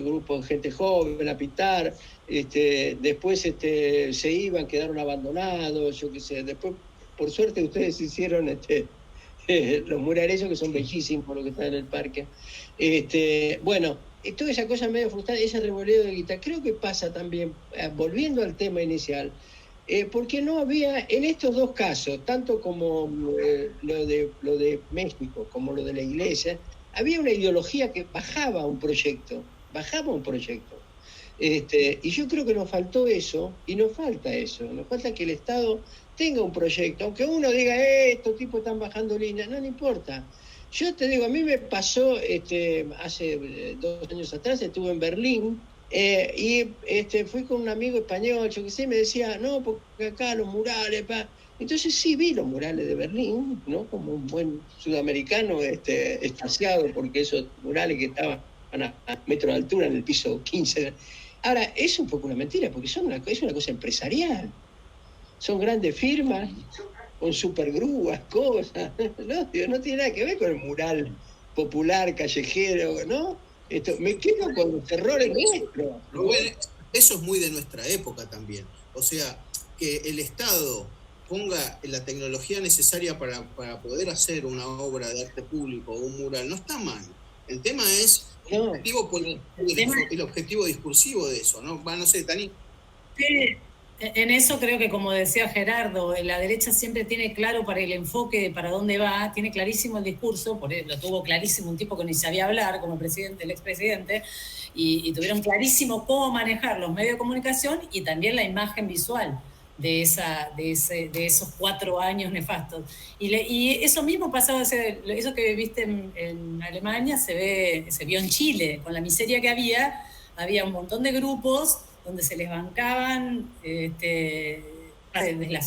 grupos de gente joven a pintar, después se iban, quedaron abandonados, yo qué sé. Después, por suerte, ustedes hicieron los murales que son bellísimos, por lo que están en el parque. Bueno, toda esa cosa medio frustrante, ese revoleo de guitarra, creo que pasa también, volviendo al tema inicial, porque no había, en estos dos casos, tanto como lo de México como lo de la iglesia, había una ideología que bajaba un proyecto. Y yo creo que nos faltó eso, y nos falta que el Estado tenga un proyecto, aunque uno diga, estos tipos están bajando líneas, no importa. Yo te digo, a mí me pasó hace 2 años atrás, estuve en Berlín, y fui con un amigo español, yo que sé, me decía, no, porque acá los murales, Entonces sí vi los murales de Berlín, ¿no? Como un buen sudamericano extasiado, porque esos murales que estaban a metro de altura en el piso 15. Ahora, es un poco una mentira, porque es una cosa empresarial. Son grandes firmas, con supergrúas, cosas. No tiene nada que ver con el mural popular, callejero, ¿no? Me quedo con los errores nuestros. Eso es muy de nuestra época también. O sea, que el Estado ponga la tecnología necesaria para poder hacer una obra de arte público o un mural, no está mal. El tema es el objetivo discursivo de eso, ¿no? No sé, Tani. Sí, en eso creo que, como decía Gerardo, la derecha siempre tiene claro para el enfoque de para dónde va, tiene clarísimo el discurso, lo tuvo clarísimo un tipo que ni sabía hablar, como el expresidente, y tuvieron clarísimo cómo manejar los medios de comunicación y también la imagen visual de esos 4 años nefastos. Y eso mismo pasaba, eso que viste en Alemania se vio en Chile, con la miseria que había un montón de grupos donde se les bancaban desde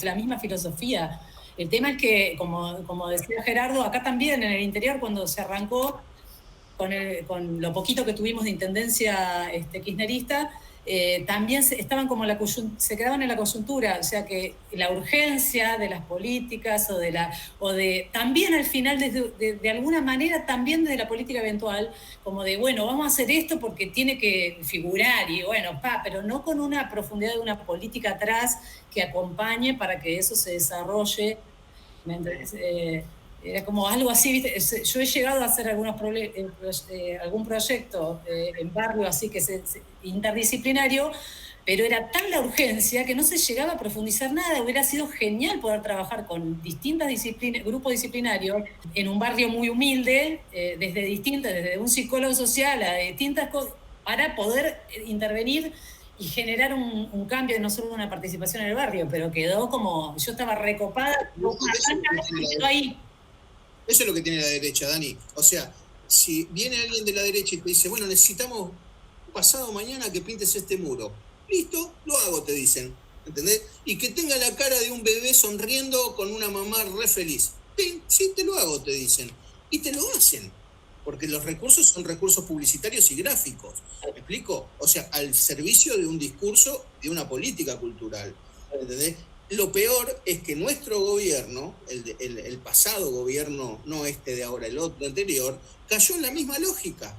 la misma filosofía. El tema es que, como decía Gerardo, acá también en el interior, cuando se arrancó con lo poquito que tuvimos de intendencia kirchnerista, también estaban como se quedaban en la coyuntura, o sea que la urgencia de las políticas también al final de alguna manera también desde la política eventual, como de bueno, vamos a hacer esto porque tiene que figurar y bueno, pero no con una profundidad de una política atrás que acompañe para que eso se desarrolle. Era como algo así, ¿viste? Yo he llegado a hacer algún proyecto en barrio así que interdisciplinario, pero era tan la urgencia que no se llegaba a profundizar nada. Hubiera sido genial poder trabajar con distintas grupos disciplinarios en un barrio muy humilde, desde un psicólogo social a distintas cosas, para poder intervenir y generar un cambio, no solo una participación en el barrio, pero quedó como, yo estaba recopada, quedó ahí. Eso es lo que tiene la derecha, Dani. O sea, si viene alguien de la derecha y te dice, bueno, necesitamos pasado mañana que pintes este muro. Listo, lo hago, te dicen. ¿Entendés? Y que tenga la cara de un bebé sonriendo con una mamá re feliz. Sí, te lo hago, te dicen. Y te lo hacen. Porque los recursos son recursos publicitarios y gráficos. ¿Me explico? O sea, al servicio de un discurso, de una política cultural. ¿Entendés? Lo peor es que nuestro gobierno, el pasado gobierno, no este de ahora, el otro anterior, cayó en la misma lógica.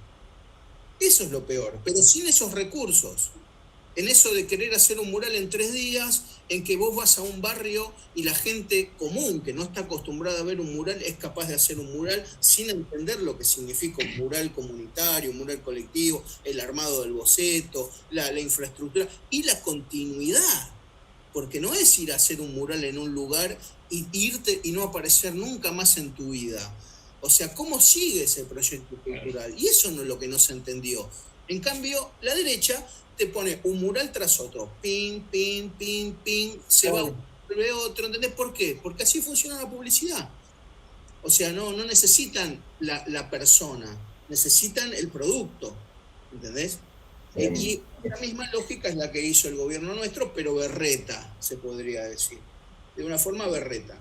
Eso es lo peor, pero sin esos recursos. En eso de querer hacer un mural en 3 días, en que vos vas a un barrio y la gente común, que no está acostumbrada a ver un mural, es capaz de hacer un mural sin entender lo que significa un mural comunitario, un mural colectivo, el armado del boceto, la infraestructura y la continuidad. Porque no es ir a hacer un mural en un lugar y irte y no aparecer nunca más en tu vida. O sea, ¿cómo sigue ese proyecto cultural? Y eso no es lo que no se entendió. En cambio, la derecha te pone un mural tras otro. Pin, pin, pin, pin. Se va uno, vuelve otro. ¿Entendés por qué? Porque así funciona la publicidad. O sea, no necesitan la persona. Necesitan el producto. ¿Entendés? Y la misma lógica es la que hizo el gobierno nuestro, pero berreta, se podría decir. De una forma berreta.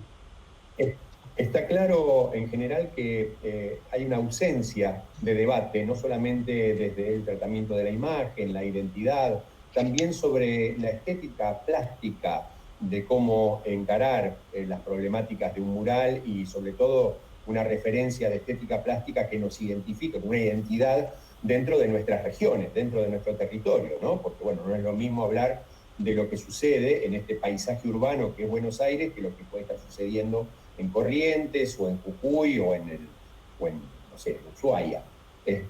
Está claro en general que hay una ausencia de debate, no solamente desde el tratamiento de la imagen, la identidad, también sobre la estética plástica de cómo encarar las problemáticas de un mural y sobre todo una referencia de estética plástica que nos identifique con una identidad dentro de nuestras regiones, dentro de nuestro territorio, ¿no? Porque, bueno, no es lo mismo hablar de lo que sucede en este paisaje urbano que es Buenos Aires que lo que puede estar sucediendo en Corrientes o en Jujuy o en no sé, en Ushuaia.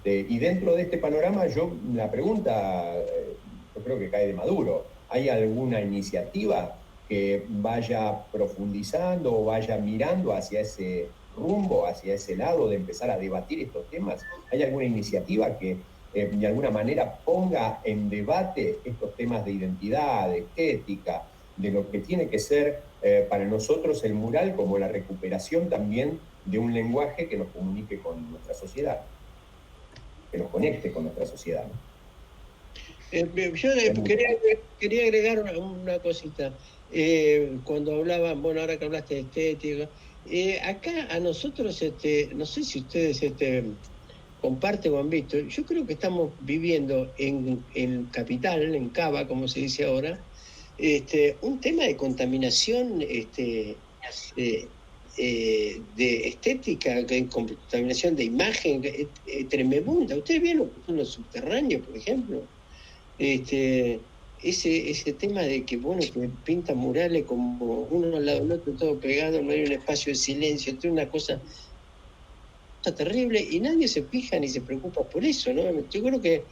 Y dentro de este panorama, la pregunta, yo creo que cae de maduro. ¿Hay alguna iniciativa que vaya profundizando o vaya mirando hacia ese rumbo, hacia ese lado de empezar a debatir estos temas? ¿Hay alguna iniciativa que de alguna manera ponga en debate estos temas de identidad, de estética, de lo que tiene que ser para nosotros el mural como la recuperación también de un lenguaje que nos comunique con nuestra sociedad, que nos conecte con nuestra sociedad? Yo quería agregar una cosita. Cuando hablaban, bueno, ahora que hablaste de estética, acá a nosotros, no sé si ustedes comparten o han visto, yo creo que estamos viviendo en Capital, en Cava, como se dice ahora, un tema de contaminación de estética, contaminación de imagen tremenda. ¿Ustedes ven lo que son los subterráneos, por ejemplo? Ese tema de que, bueno, que pintan murales como uno al lado del otro, todo pegado, no hay un espacio de silencio, es una cosa terrible y nadie se fija ni se preocupa por eso, ¿no? Yo creo que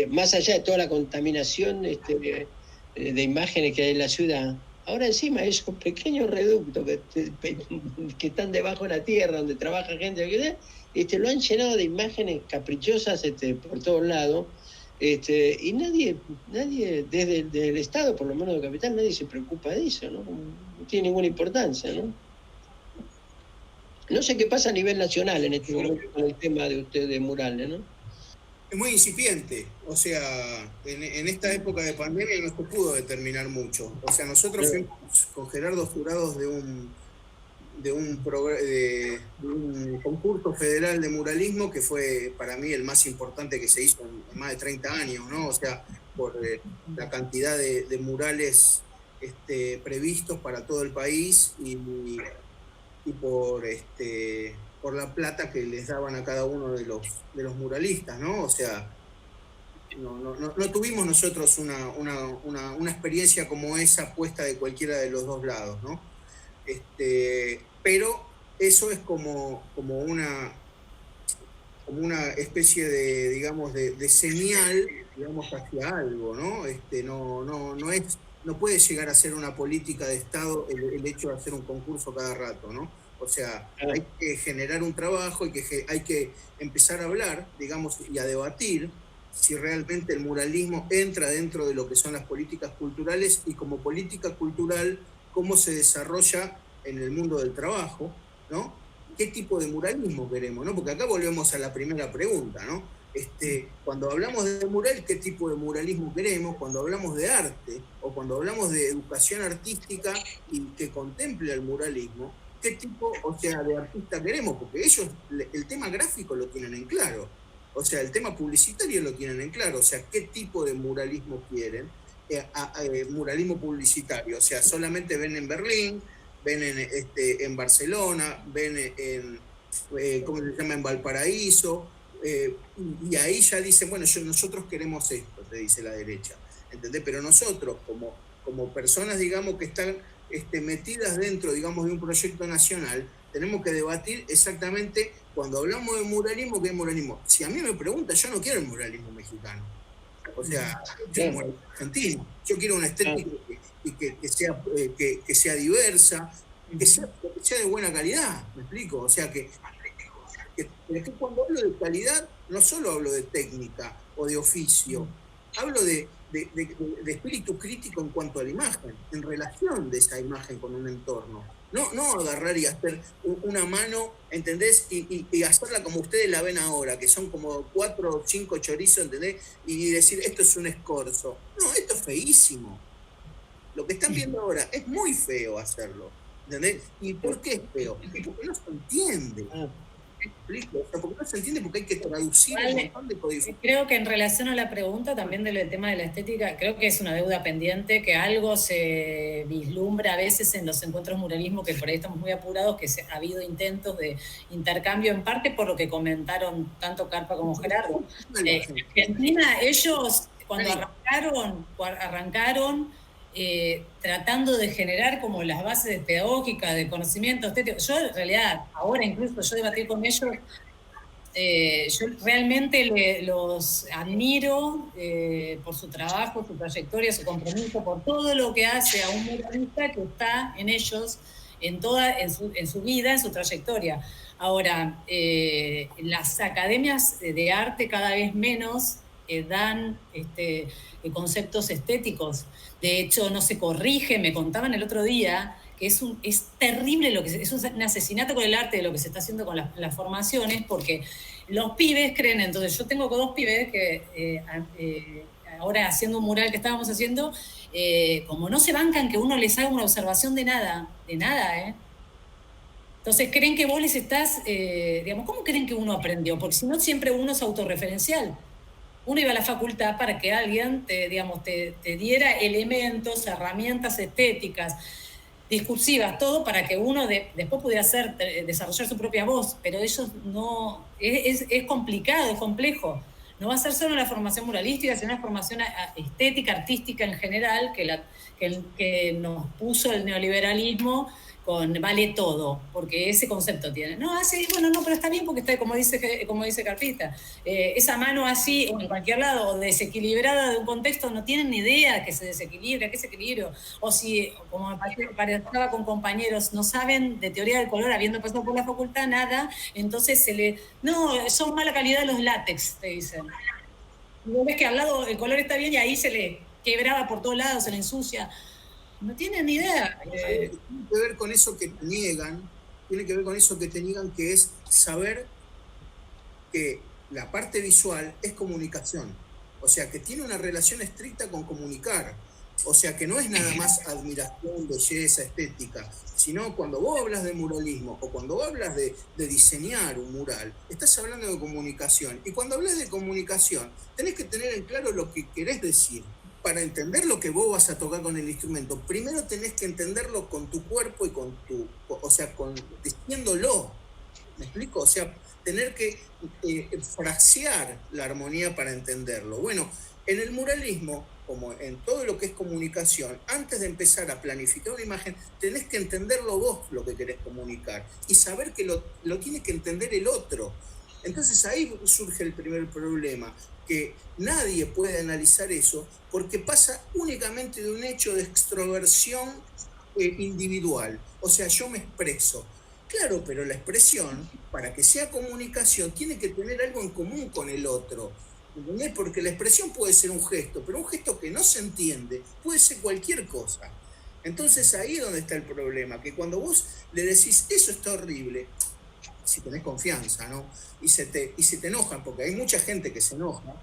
más allá de toda la contaminación de imágenes que hay en la ciudad, ahora encima es un pequeño reducto que están debajo de la tierra, donde trabaja gente, lo han llenado de imágenes caprichosas por todos lados. Y nadie desde el Estado, por lo menos de Capital, nadie se preocupa de eso, ¿no? No tiene ninguna importancia, ¿no? No sé qué pasa a nivel nacional en este momento con el tema de ustedes de murales, ¿no? Es muy incipiente, o sea, en esta época de pandemia no se pudo determinar mucho. O sea, nosotros fuimos con Gerardo jurados de un concurso federal de muralismo que fue para mí el más importante que se hizo en más de 30 años, ¿no? O sea, por la cantidad de murales previstos para todo el país y por la plata que les daban a cada uno de los muralistas, ¿no? O sea, no tuvimos nosotros una experiencia como esa puesta de cualquiera de los dos lados, ¿no? Pero eso es como una especie de, digamos, de señal, digamos, hacia algo, ¿no? No puede llegar a ser una política de Estado el hecho de hacer un concurso cada rato, ¿no? O sea, hay que generar un trabajo y hay que empezar a hablar, digamos, y a debatir si realmente el muralismo entra dentro de lo que son las políticas culturales y como política cultural, cómo se desarrolla en el mundo del trabajo, ¿no? ¿Qué tipo de muralismo queremos, ¿no? Porque acá volvemos a la primera pregunta, ¿no? Cuando hablamos de mural, ¿qué tipo de muralismo queremos? Cuando hablamos de arte o cuando hablamos de educación artística y que contemple el muralismo, ¿qué tipo, o sea, de artista queremos? Porque ellos el tema gráfico lo tienen en claro, o sea, el tema publicitario lo tienen en claro, o sea, ¿qué tipo de muralismo quieren? Muralismo publicitario, o sea, solamente ven en Berlín, ven en Barcelona, ven ¿cómo se llama? En Valparaíso, y ahí ya dicen, bueno, nosotros queremos esto, te dice la derecha, ¿entendés? Pero nosotros, como personas, digamos, que están metidas dentro, digamos, de un proyecto nacional, tenemos que debatir exactamente, cuando hablamos de muralismo, ¿qué es muralismo? Si a mí me preguntan, yo no quiero el muralismo mexicano. O sea, yo quiero un argentino, yo quiero una estética que sea diversa, que sea de buena calidad, ¿me explico? O sea, que cuando hablo de calidad, no solo hablo de técnica o de oficio, hablo de espíritu crítico en cuanto a la imagen, en relación de esa imagen con un entorno. No agarrar y hacer una mano, ¿entendés? Y hacerla como ustedes la ven ahora, que son como 4 o 5 chorizos, ¿entendés? Y decir, esto es un escorzo. No, esto es feísimo. Lo que están viendo ahora es muy feo hacerlo, ¿entendés? ¿Y por qué es feo? Porque no se entiende. ¿Explico? O sea, porque no se entiende, porque hay que traducir un montón de codificaciones. Creo que en relación a la pregunta también del tema de la estética, creo que es una deuda pendiente, que algo se vislumbra a veces en los encuentros muralismo, que por ahí estamos muy apurados, que ha habido intentos de intercambio, en parte por lo que comentaron tanto Carpa como Gerardo. Argentina, ellos cuando arrancaron tratando de generar como las bases pedagógicas de conocimiento estético. Yo en realidad, ahora incluso yo debatí con ellos, yo realmente los admiro por su trabajo, su trayectoria, su compromiso, por todo lo que hace a un muralista que está en ellos, en su vida, en su trayectoria. Ahora, las academias de arte cada vez menos dan conceptos estéticos. De hecho, no se corrige. Me contaban el otro día que es terrible es un asesinato con el arte de lo que se está haciendo con las formaciones, porque los pibes creen. Entonces, yo tengo 2 pibes que ahora haciendo un mural que estábamos haciendo, como no se bancan que uno les haga una observación de nada, Entonces creen que vos les estás, digamos, ¿cómo creen que uno aprendió? Porque si no, siempre uno es autorreferencial. Uno iba a la facultad para que alguien te diera elementos, herramientas estéticas, discursivas, todo para que uno después pudiera desarrollar su propia voz, pero eso no, es complicado, es complejo. No va a ser solo la formación muralística, sino una formación estética, artística en general, que nos puso el neoliberalismo con vale todo, porque ese concepto tiene. No, así, bueno, no, pero está bien porque está, como dice Carpita, esa mano así, o en cualquier lado, o desequilibrada de un contexto, no tienen ni idea de que se desequilibra, que es equilibrio. O si, como me parecía con compañeros, no saben de teoría del color, habiendo pasado por la facultad, nada, entonces no, son mala calidad los látex, te dicen. Y vos ves que al lado el color está bien y ahí se le quebraba por todos lados, se le ensucia. No tienen ni idea. Tiene que ver con eso que te niegan, que es saber que la parte visual es comunicación. O sea, que tiene una relación estricta con comunicar. O sea, que no es nada más admiración, belleza, estética, sino cuando vos hablas de muralismo o cuando vos hablas de diseñar un mural, estás hablando de comunicación. Y cuando hablas de comunicación, tenés que tener en claro lo que querés decir. Para entender lo que vos vas a tocar con el instrumento, primero tenés que entenderlo con tu cuerpo y diciéndolo. ¿Me explico? O sea, tener que frasear la armonía para entenderlo. Bueno, en el muralismo, como en todo lo que es comunicación, antes de empezar a planificar una imagen, tenés que entenderlo vos lo que querés comunicar y saber que lo tiene que entender el otro. Entonces ahí surge el primer problema, que nadie puede analizar eso porque pasa únicamente de un hecho de extroversión individual. O sea, yo me expreso. Claro, pero la expresión, para que sea comunicación, tiene que tener algo en común con el otro. ¿Entendés? Porque la expresión puede ser un gesto, pero un gesto que no se entiende puede ser cualquier cosa. Entonces ahí es donde está el problema, que cuando vos le decís, eso está horrible, si tenés confianza, ¿no? Y se te enojan, porque hay mucha gente que se enoja,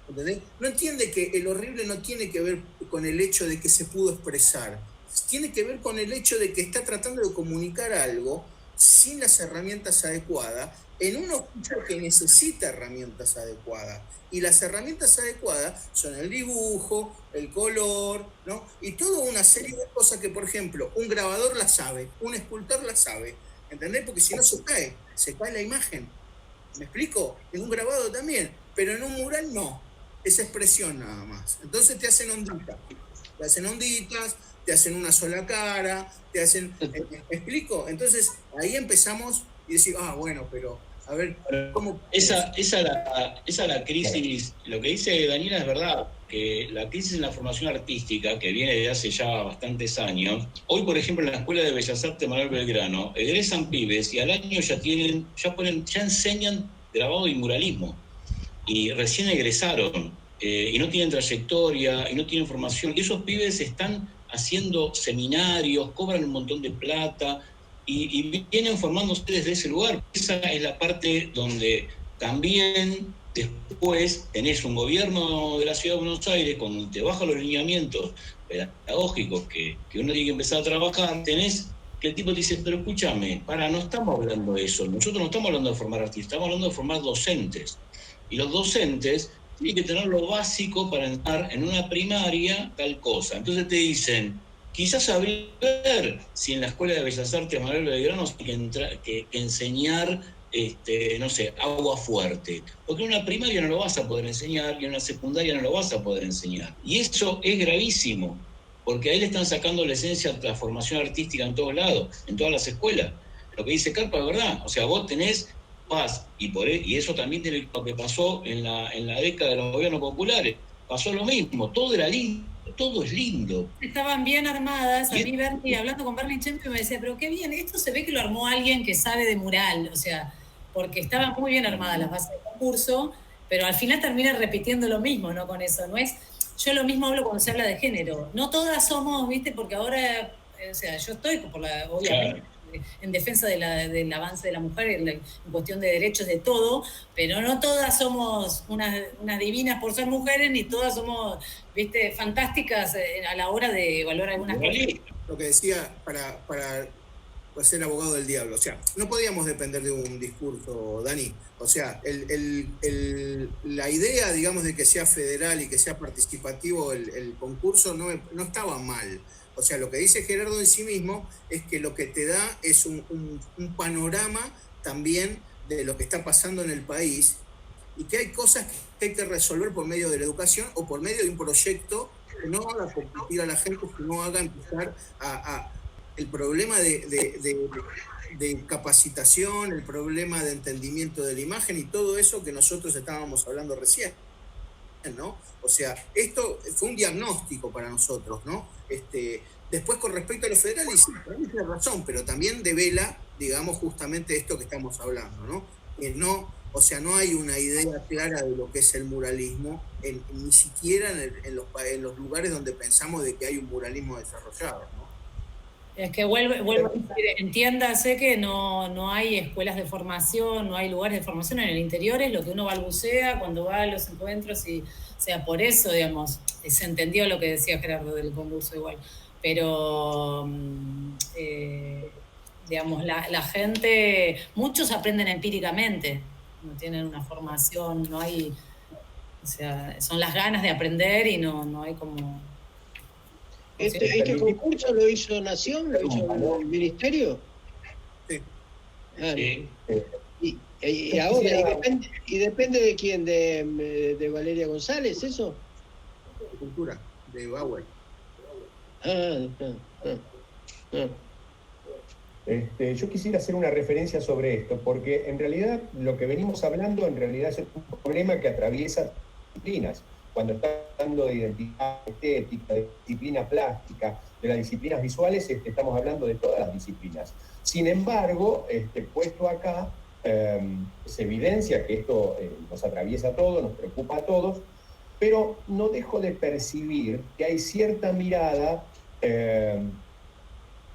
¿entendés? No entiende que el horrible no tiene que ver con el hecho de que se pudo expresar, tiene que ver con el hecho de que está tratando de comunicar algo sin las herramientas adecuadas, en un oficio que necesita herramientas adecuadas. Y las herramientas adecuadas son el dibujo, el color, ¿no? Y toda una serie de cosas que, por ejemplo, un grabador la sabe, un escultor la sabe, ¿entendés? Porque si no se cae la imagen. ¿Me explico? En un grabado también, pero en un mural no. Es expresión nada más. Entonces te hacen onditas. Te hacen una sola cara, te hacen... ¿Me explico? Entonces ahí empezamos y decir, bueno, pero a ver, ¿cómo...? Esa es la crisis. Lo que dice Daniela es verdad, que la crisis en la formación artística, que viene de hace ya bastantes años, hoy, por ejemplo, en la Escuela de Bellas Artes Manuel Belgrano, egresan pibes y al año ya enseñan grabado y muralismo. Y recién egresaron, y no tienen trayectoria, y no tienen formación. Y esos pibes están haciendo seminarios, cobran un montón de plata, y vienen formándose desde ese lugar. Esa es la parte donde también después tenés un gobierno de la Ciudad de Buenos Aires, cuando te bajan los lineamientos pedagógicos que uno tiene que empezar a trabajar, tenés que el tipo te dice, pero escúchame, no estamos hablando de eso, nosotros no estamos hablando de formar artistas, estamos hablando de formar docentes. Y los docentes tienen que tener lo básico para entrar en una primaria, tal cosa. Entonces te dicen, quizás habría que ver si en la Escuela de Bellas Artes Manuel Belgrano hay que enseñar, no sé, agua fuerte. Porque en una primaria no lo vas a poder enseñar y en una secundaria no lo vas a poder enseñar. Y eso es gravísimo, porque ahí le están sacando la esencia de la formación artística en todos lados, en todas las escuelas. Lo que dice Carpa es verdad. O sea, vos tenés paz, y eso también tiene lo que pasó en la década de los gobiernos populares. Pasó lo mismo, todo era lindo. Todo es lindo. Estaban bien armadas. A mí, Bernie, hablando con Bernie Chempe, me decía, pero qué bien, esto se ve que lo armó alguien que sabe de mural, o sea, porque estaban muy bien armadas las bases del concurso, pero al final termina repitiendo lo mismo, ¿no? Con eso, ¿no es? Yo lo mismo hablo cuando se habla de género. No todas somos, ¿viste? Porque ahora, o sea, yo estoy obviamente, en defensa del avance de la mujer, en cuestión de derechos de todo, pero no todas somos unas divinas por ser mujeres, ni todas somos, ¿viste?, fantásticas a la hora de evaluar algunas cosas. Lo que decía, para ser abogado del diablo, o sea, no podíamos depender de un discurso, Dani. O sea, la idea, digamos, de que sea federal y que sea participativo el concurso no estaba mal. O sea, lo que dice Gerardo en sí mismo es que lo que te da es un panorama también de lo que está pasando en el país y que hay cosas que hay que resolver por medio de la educación o por medio de un proyecto que no haga competir a la gente, que no haga empezar el problema de capacitación, el problema de entendimiento de la imagen y todo eso que nosotros estábamos hablando recién, ¿no? O sea, esto fue un diagnóstico para nosotros, ¿no? Después, con respecto a lo federal, y sí, también tiene razón, pero también devela, digamos, justamente esto que estamos hablando, ¿no? O sea, no hay una idea clara de lo que es el muralismo, ni siquiera en los lugares donde pensamos de que hay un muralismo desarrollado, ¿no? Es que vuelvo a decir, entiéndase que no hay escuelas de formación, no hay lugares de formación en el interior, es lo que uno balbucea cuando va a los encuentros y, o sea, por eso, digamos, se entendió lo que decía Gerardo del concurso igual, pero, digamos, la gente, muchos aprenden empíricamente, no tienen una formación, no hay, o sea, son las ganas de aprender y no hay como... ¿Este concurso lo hizo Nación? ¿Lo hizo el Ministerio? Sí. Sí. Y ahora, ¿y depende de quién? ¿De Valeria González, eso? Cultura, de Bauer. Yo quisiera hacer una referencia sobre esto, porque en realidad lo que venimos hablando en realidad es un problema que atraviesa disciplinas. Cuando está hablando de identidad estética, de disciplina plástica, de las disciplinas visuales, estamos hablando de todas las disciplinas. Sin embargo, puesto acá, se evidencia que esto nos atraviesa a todos, nos preocupa a todos, pero no dejo de percibir que hay cierta mirada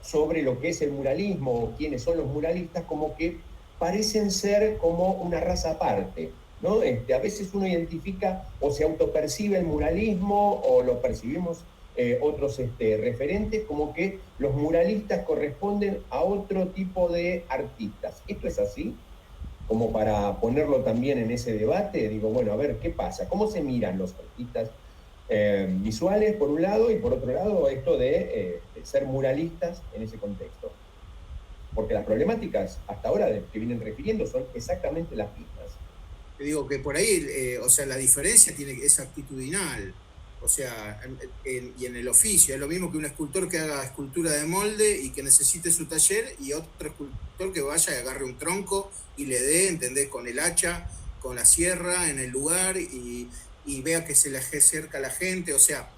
sobre lo que es el muralismo o quiénes son los muralistas, como que parecen ser como una raza aparte, ¿no? A veces uno identifica o se autopercibe el muralismo o lo percibimos otros referentes, como que los muralistas corresponden a otro tipo de artistas. ¿Esto es así? Como para ponerlo también en ese debate, digo, bueno, a ver, ¿qué pasa? ¿Cómo se miran los artistas visuales, por un lado, y por otro lado, esto de ser muralistas en ese contexto? Porque las problemáticas hasta ahora que vienen refiriendo son exactamente las mismas. Te digo que por ahí, o sea, la diferencia es actitudinal, o sea, y en el oficio. Es lo mismo que un escultor que haga escultura de molde y que necesite su taller, y otro escultor que vaya y agarre un tronco y le dé, ¿entendés? Con el hacha, con la sierra en el lugar y vea que se le acerca a la gente. O sea,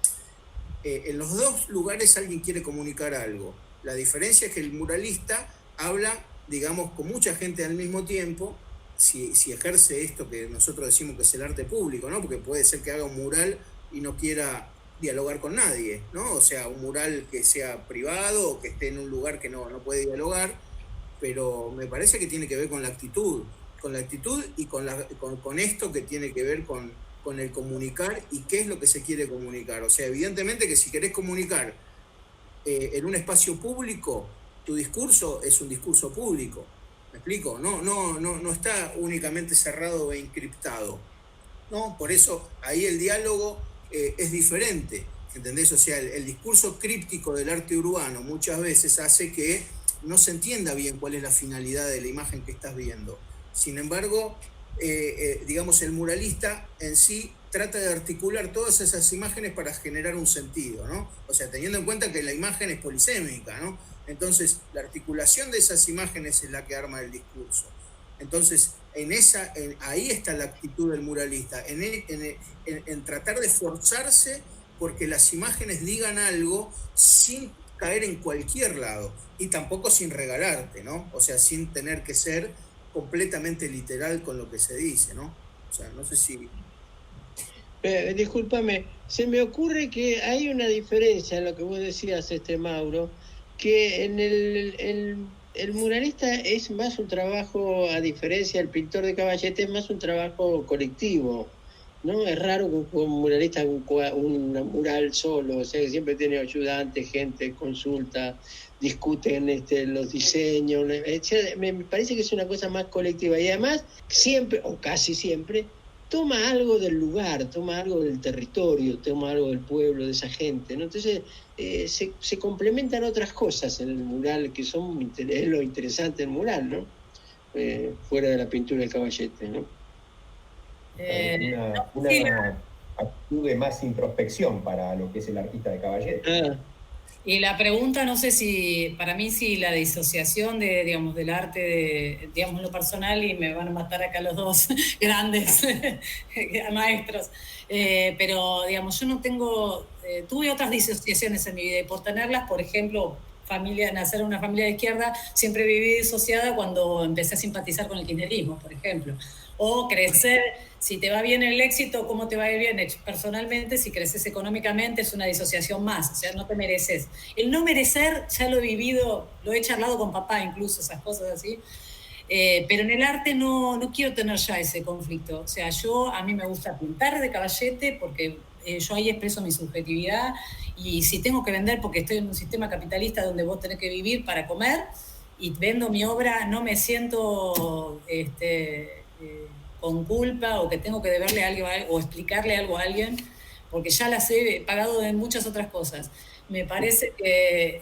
en los dos lugares alguien quiere comunicar algo. La diferencia es que el muralista habla, digamos, con mucha gente al mismo tiempo, si ejerce esto que nosotros decimos que es el arte público, ¿no? Porque puede ser que haga un mural y no quiera dialogar con nadie, ¿no? O sea, un mural que sea privado o que esté en un lugar que no puede dialogar, pero me parece que tiene que ver con la actitud y con esto que tiene que ver con el comunicar y qué es lo que se quiere comunicar. O sea, evidentemente que si querés comunicar en un espacio público, tu discurso es un discurso público. ¿Me explico? No está únicamente cerrado e encriptado, ¿no? Por eso ahí el diálogo es diferente, ¿entendés? O sea, el discurso críptico del arte urbano muchas veces hace que no se entienda bien cuál es la finalidad de la imagen que estás viendo. Sin embargo, digamos, el muralista en sí trata de articular todas esas imágenes para generar un sentido, ¿no? O sea, teniendo en cuenta que la imagen es polisémica, ¿no? Entonces, la articulación de esas imágenes es la que arma el discurso. Entonces, ahí está la actitud del muralista, en tratar de esforzarse porque las imágenes digan algo sin caer en cualquier lado y tampoco sin regalarte, ¿no? O sea, sin tener que ser completamente literal con lo que se dice, ¿no? O sea, no sé si... Discúlpame, se me ocurre que hay una diferencia en lo que vos decías, Mauro, que en el muralista es más un trabajo, a diferencia del pintor de Caballete, es más un trabajo colectivo, ¿no? Es raro que un muralista haga un mural solo, o sea, que siempre tiene ayudantes, gente, consulta, discuten los diseños, me parece que es una cosa más colectiva y además siempre, o casi siempre, toma algo del lugar, toma algo del territorio, toma algo del pueblo, de esa gente, ¿no? Entonces se complementan otras cosas en el mural, que es lo interesante del mural, ¿no? Fuera de la pintura del Caballete, ¿no? Una actitud de más introspección para lo que es el artista de Caballete. Y la pregunta, no sé si, para mí sí, la disociación digamos, del arte, digamos, lo personal, y me van a matar acá los dos grandes maestros, pero, digamos, yo no tengo, tuve otras disociaciones en mi vida, y por tenerlas, por ejemplo, nacer en una familia de izquierda, siempre viví disociada cuando empecé a simpatizar con el kirchnerismo, por ejemplo. O crecer, si te va bien el éxito, ¿cómo te va a ir bien personalmente? Si creces económicamente es una disociación más, o sea, no te mereces. El no merecer ya lo he vivido, lo he charlado con papá incluso, esas cosas así. Pero en el arte no quiero tener ya ese conflicto. O sea, a mí me gusta pintar de Caballete porque yo ahí expreso mi subjetividad, y si tengo que vender porque estoy en un sistema capitalista donde vos tenés que vivir para comer y vendo mi obra, no me siento con culpa o que tengo que deberle algo o explicarle algo a alguien, porque ya las he pagado de muchas otras cosas. Me parece que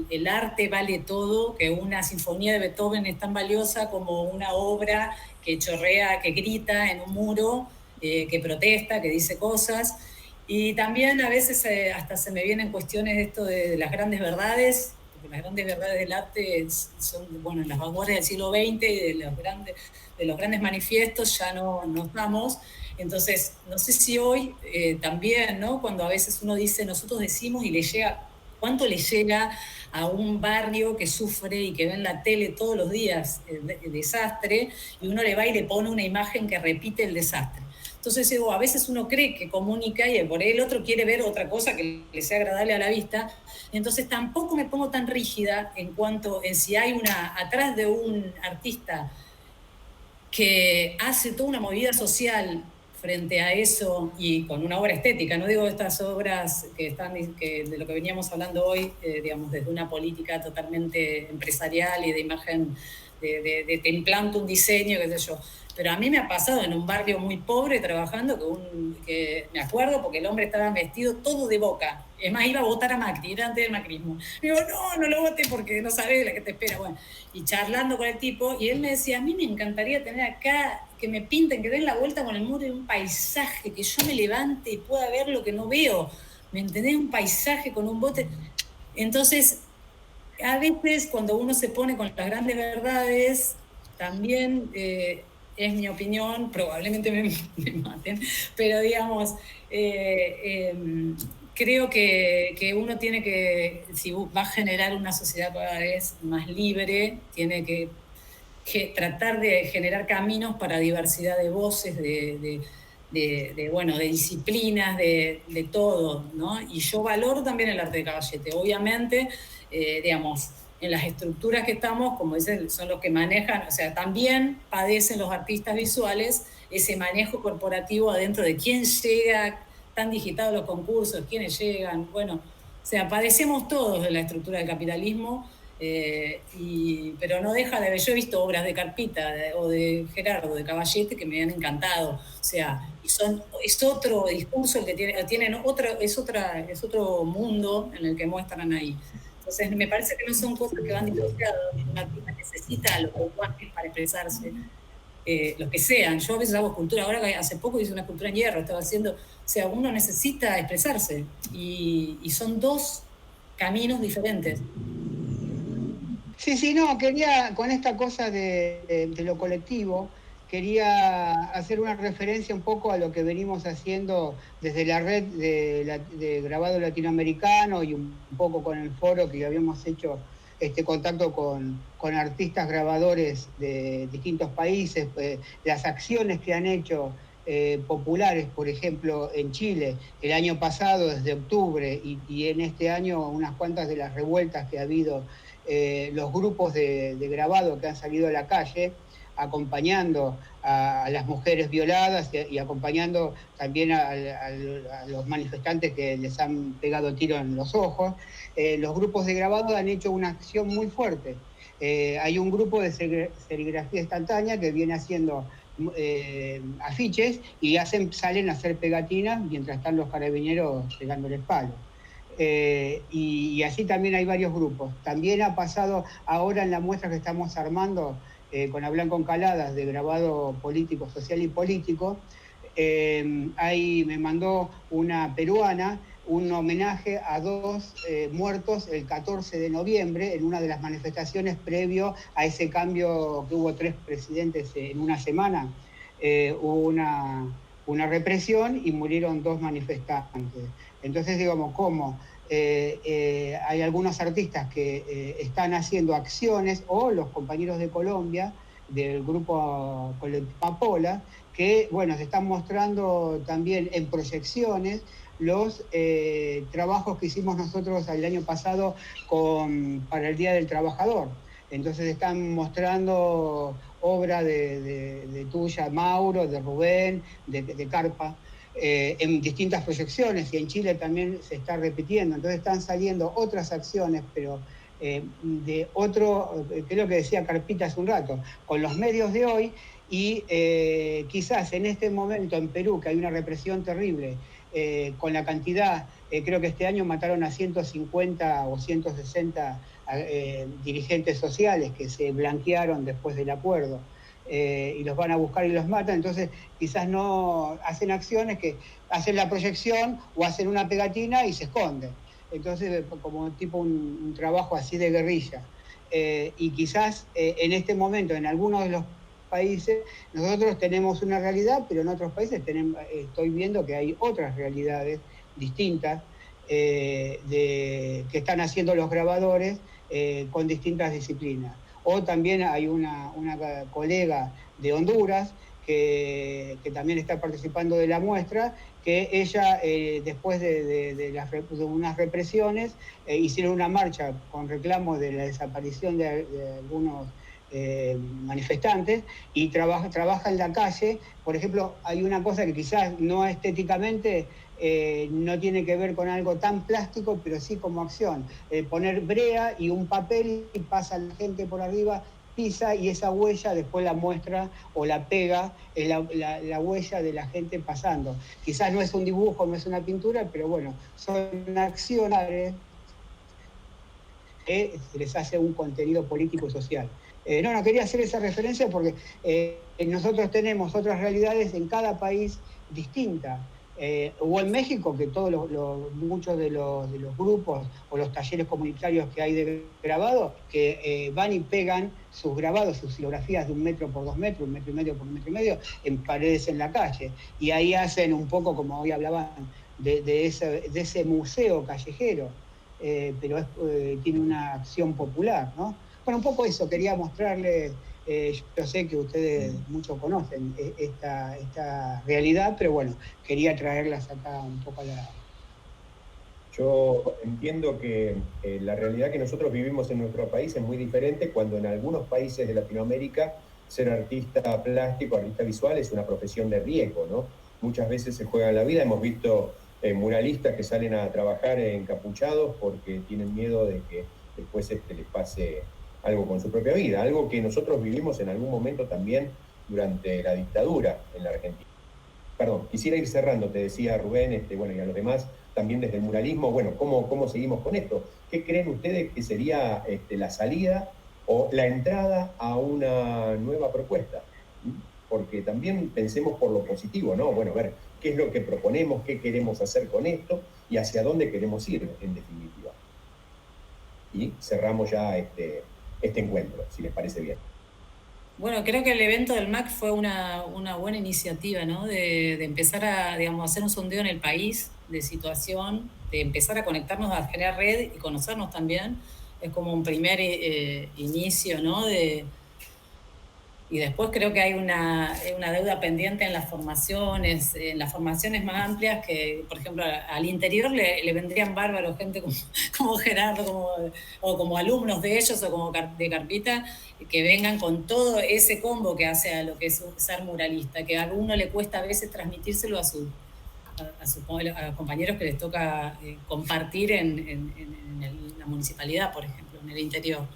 el arte vale todo, que una sinfonía de Beethoven es tan valiosa como una obra que chorrea, que grita en un muro, que protesta, que dice cosas. Y también a veces hasta se me vienen cuestiones de esto de las grandes verdades, porque las grandes verdades del arte son, bueno, en las vanguardias del siglo XX y de los grandes manifiestos ya no estamos. Entonces, no sé si hoy también, ¿no? Cuando a veces uno dice, nosotros decimos y le llega, ¿cuánto le llega a un barrio que sufre y que ve en la tele todos los días el desastre, y uno le va y le pone una imagen que repite el desastre? Entonces, digo, a veces uno cree que comunica y por ahí el otro quiere ver otra cosa que le sea agradable a la vista. Entonces, tampoco me pongo tan rígida en cuanto en si hay atrás de un artista que hace toda una movida social frente a eso y con una obra estética. No digo estas obras de lo que veníamos hablando hoy, digamos, desde una política totalmente empresarial y de imagen, de te implanto un diseño, qué sé yo. Pero a mí me ha pasado en un barrio muy pobre trabajando, que me acuerdo porque el hombre estaba vestido todo de Boca. Es más, iba a votar a Macri, era antes del macrismo. Digo, no lo vote porque no sabes la que te espera. Bueno, y charlando con el tipo, y él me decía, a mí me encantaría tener acá, que me pinten, que den la vuelta con el muro de un paisaje, que yo me levante y pueda ver lo que no veo. ¿Me entendés? Un paisaje con un bote. Entonces, a veces cuando uno se pone con las grandes verdades, también... es mi opinión, probablemente me maten, pero digamos, creo que uno tiene que, si va a generar una sociedad cada vez más libre, tiene que tratar de generar caminos para diversidad de voces, de disciplinas, de todo, ¿no? Y yo valoro también el arte de Caballete, obviamente, digamos, en las estructuras que estamos, como dicen, son los que manejan, o sea, también padecen los artistas visuales ese manejo corporativo adentro de quién llega, tan digitados los concursos, quiénes llegan, bueno, o sea, padecemos todos de la estructura del capitalismo, pero no deja de ver, yo he visto obras de Carpita o de Gerardo, de Caballete, que me han encantado, o sea, es otro discurso el que tienen es otro mundo en el que muestran ahí. Entonces, me parece que no son cosas que van disociadas. Un artista necesita los lenguajes para expresarse, los que sean. Yo a veces hago escultura, ahora hace poco hice una escultura en hierro, estaba haciendo, o sea, uno necesita expresarse, y son dos caminos diferentes. Sí, no, quería, con esta cosa de lo colectivo, quería hacer una referencia un poco a lo que venimos haciendo desde la red de grabado latinoamericano y un poco con el foro que habíamos hecho contacto con artistas grabadores de distintos países, las acciones que han hecho populares, por ejemplo, en Chile, el año pasado desde octubre y en este año unas cuantas de las revueltas que ha habido, los grupos de grabado que han salido a la calle, acompañando a las mujeres violadas y acompañando también a los manifestantes que les han pegado tiro en los ojos. Los grupos de grabado han hecho una acción muy fuerte. Hay un grupo de serigrafía instantánea que viene haciendo afiches y salen a hacer pegatinas mientras están los carabineros pegándole el palo. Y así también hay varios grupos. También ha pasado ahora en la muestra que estamos armando con Blanco Encaladas de grabado político, social y político. Ahí me mandó una peruana un homenaje a dos muertos el 14 de noviembre en una de las manifestaciones previo a ese cambio que hubo 3 presidentes en una semana. Hubo una represión y murieron 2 manifestantes. Entonces, digamos, ¿cómo? Hay algunos artistas que están haciendo acciones, o los compañeros de Colombia, del grupo colectivo Amapola, que, bueno, se están mostrando también en proyecciones los trabajos que hicimos nosotros el año pasado para el Día del Trabajador. Entonces están mostrando obra de tuya, Mauro, de Rubén, de Carpa, en distintas proyecciones, y en Chile también se está repitiendo. Entonces están saliendo otras acciones, pero de otro, que es lo que decía Carpita hace un rato, con los medios de hoy, y quizás en este momento en Perú, que hay una represión terrible, con la cantidad, creo que este año mataron a 150 o 160 dirigentes sociales que se blanquearon después del acuerdo, y los van a buscar y los matan. Entonces quizás no hacen acciones que hacen la proyección o hacen una pegatina y se esconden. Entonces, como tipo un trabajo así de guerrilla. Y quizás en este momento, en algunos de los países, nosotros tenemos una realidad, pero en otros países estoy viendo que hay otras realidades distintas que están haciendo los grabadores con distintas disciplinas. O también hay una colega de Honduras que también está participando de la muestra, que ella, después de unas represiones, hicieron una marcha con reclamo de la desaparición de algunos manifestantes, y trabaja en la calle. Por ejemplo, hay una cosa que quizás no estéticamente no tiene que ver con algo tan plástico, pero sí como acción. Poner brea y un papel, y pasa la gente por arriba, pisa, y esa huella después la muestra o la pega, la huella de la gente pasando. Quizás no es un dibujo, no es una pintura, pero bueno, son acciones que se les hace un contenido político y social. No quería hacer esa referencia porque nosotros tenemos otras realidades en cada país distintas. O en México, que muchos de los grupos o los talleres comunitarios que hay de grabado, que van y pegan sus grabados, sus silografías de 1 metro por 2 metros, 1,5 metros por 1,5 metros, en paredes en la calle. Y ahí hacen un poco, como hoy hablaban, de ese museo callejero, pero tiene una acción popular, ¿no? Bueno, un poco eso, quería mostrarles. Yo sé que ustedes muchos conocen esta realidad, pero bueno, quería traerlas acá un poco a la... Yo entiendo que la realidad que nosotros vivimos en nuestro país es muy diferente, cuando en algunos países de Latinoamérica ser artista plástico, artista visual, es una profesión de riesgo, ¿no? Muchas veces se juega la vida. Hemos visto muralistas que salen a trabajar encapuchados porque tienen miedo de que después les pase algo con su propia vida, algo que nosotros vivimos en algún momento también durante la dictadura en la Argentina. Perdón, quisiera ir cerrando, te decía Rubén, bueno, y a los demás, también desde el muralismo, bueno, ¿cómo seguimos con esto? ¿Qué creen ustedes que sería la salida o la entrada a una nueva propuesta? Porque también pensemos por lo positivo, ¿no? Bueno, a ver, ¿qué es lo que proponemos? ¿Qué queremos hacer con esto? ¿Y hacia dónde queremos ir, en definitiva? Y cerramos ya este encuentro, si les parece bien. Bueno, creo que el evento del MAC fue una buena iniciativa, ¿no? De empezar a, digamos, hacer un sondeo en el país de situación, de empezar a conectarnos, a generar red y conocernos también. Es como un primer inicio, ¿no? Y después creo que hay una deuda pendiente en las formaciones más amplias, que, por ejemplo, al interior le vendrían bárbaros gente como Gerardo, o como alumnos de ellos, o como de Carpita, que vengan con todo ese combo que hace a lo que es ser muralista, que a uno le cuesta a veces transmitírselo a sus compañeros que les toca compartir en la municipalidad, por ejemplo, en el interior.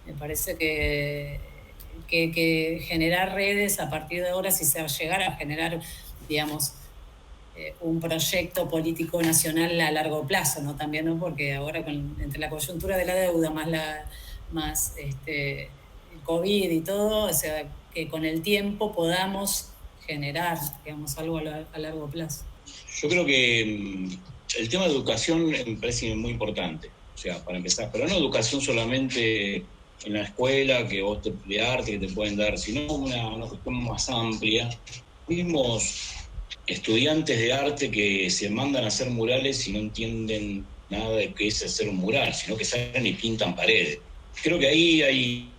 Me parece que generar redes a partir de ahora, si se llegar a generar, digamos, un proyecto político nacional a largo plazo, ¿no? También, ¿no? Porque ahora entre la coyuntura de la deuda más el COVID y todo, o sea, que con el tiempo podamos generar, digamos, algo a largo plazo. Yo creo que el tema de educación me parece muy importante, o sea, para empezar, pero no educación solamente en la escuela, que vos de arte que te pueden dar, sino una cuestión más amplia. Vimos estudiantes de arte que se mandan a hacer murales y no entienden nada de qué es hacer un mural, sino que salen y pintan paredes. Creo que ahí hay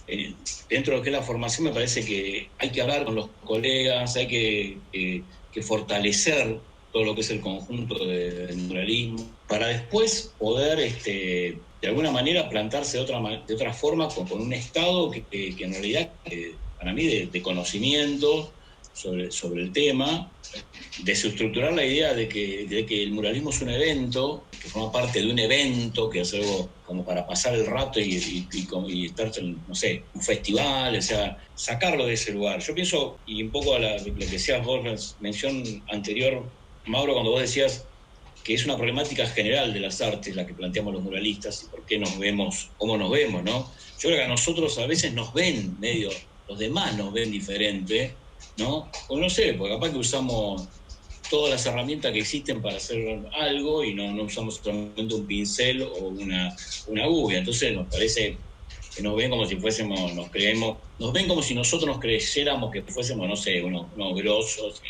dentro de lo que es la formación me parece que hay que hablar con los colegas, hay que fortalecer todo lo que es el conjunto del muralismo, para después poder, de alguna manera, plantarse de otra forma con un Estado que en realidad, para mí, de conocimiento sobre el tema, desestructurar la idea de que el muralismo es un evento, que forma parte de un evento, que es algo como para pasar el rato y estar, no sé, un festival, o sea, sacarlo de ese lugar. Yo pienso, y un poco a lo que decías vos, mención anterior, Mauro, cuando vos decías que es una problemática general de las artes la que planteamos los muralistas y por qué nos vemos, cómo nos vemos, ¿no? Yo creo que a nosotros a veces nos ven medio, los demás nos ven diferente, ¿no? O no sé, porque capaz que usamos todas las herramientas que existen para hacer algo y no usamos solamente un pincel o una aguja. Entonces nos parece que nos ven como si fuésemos, nos ven como si nosotros nos creyéramos que fuésemos, no sé, unos grosos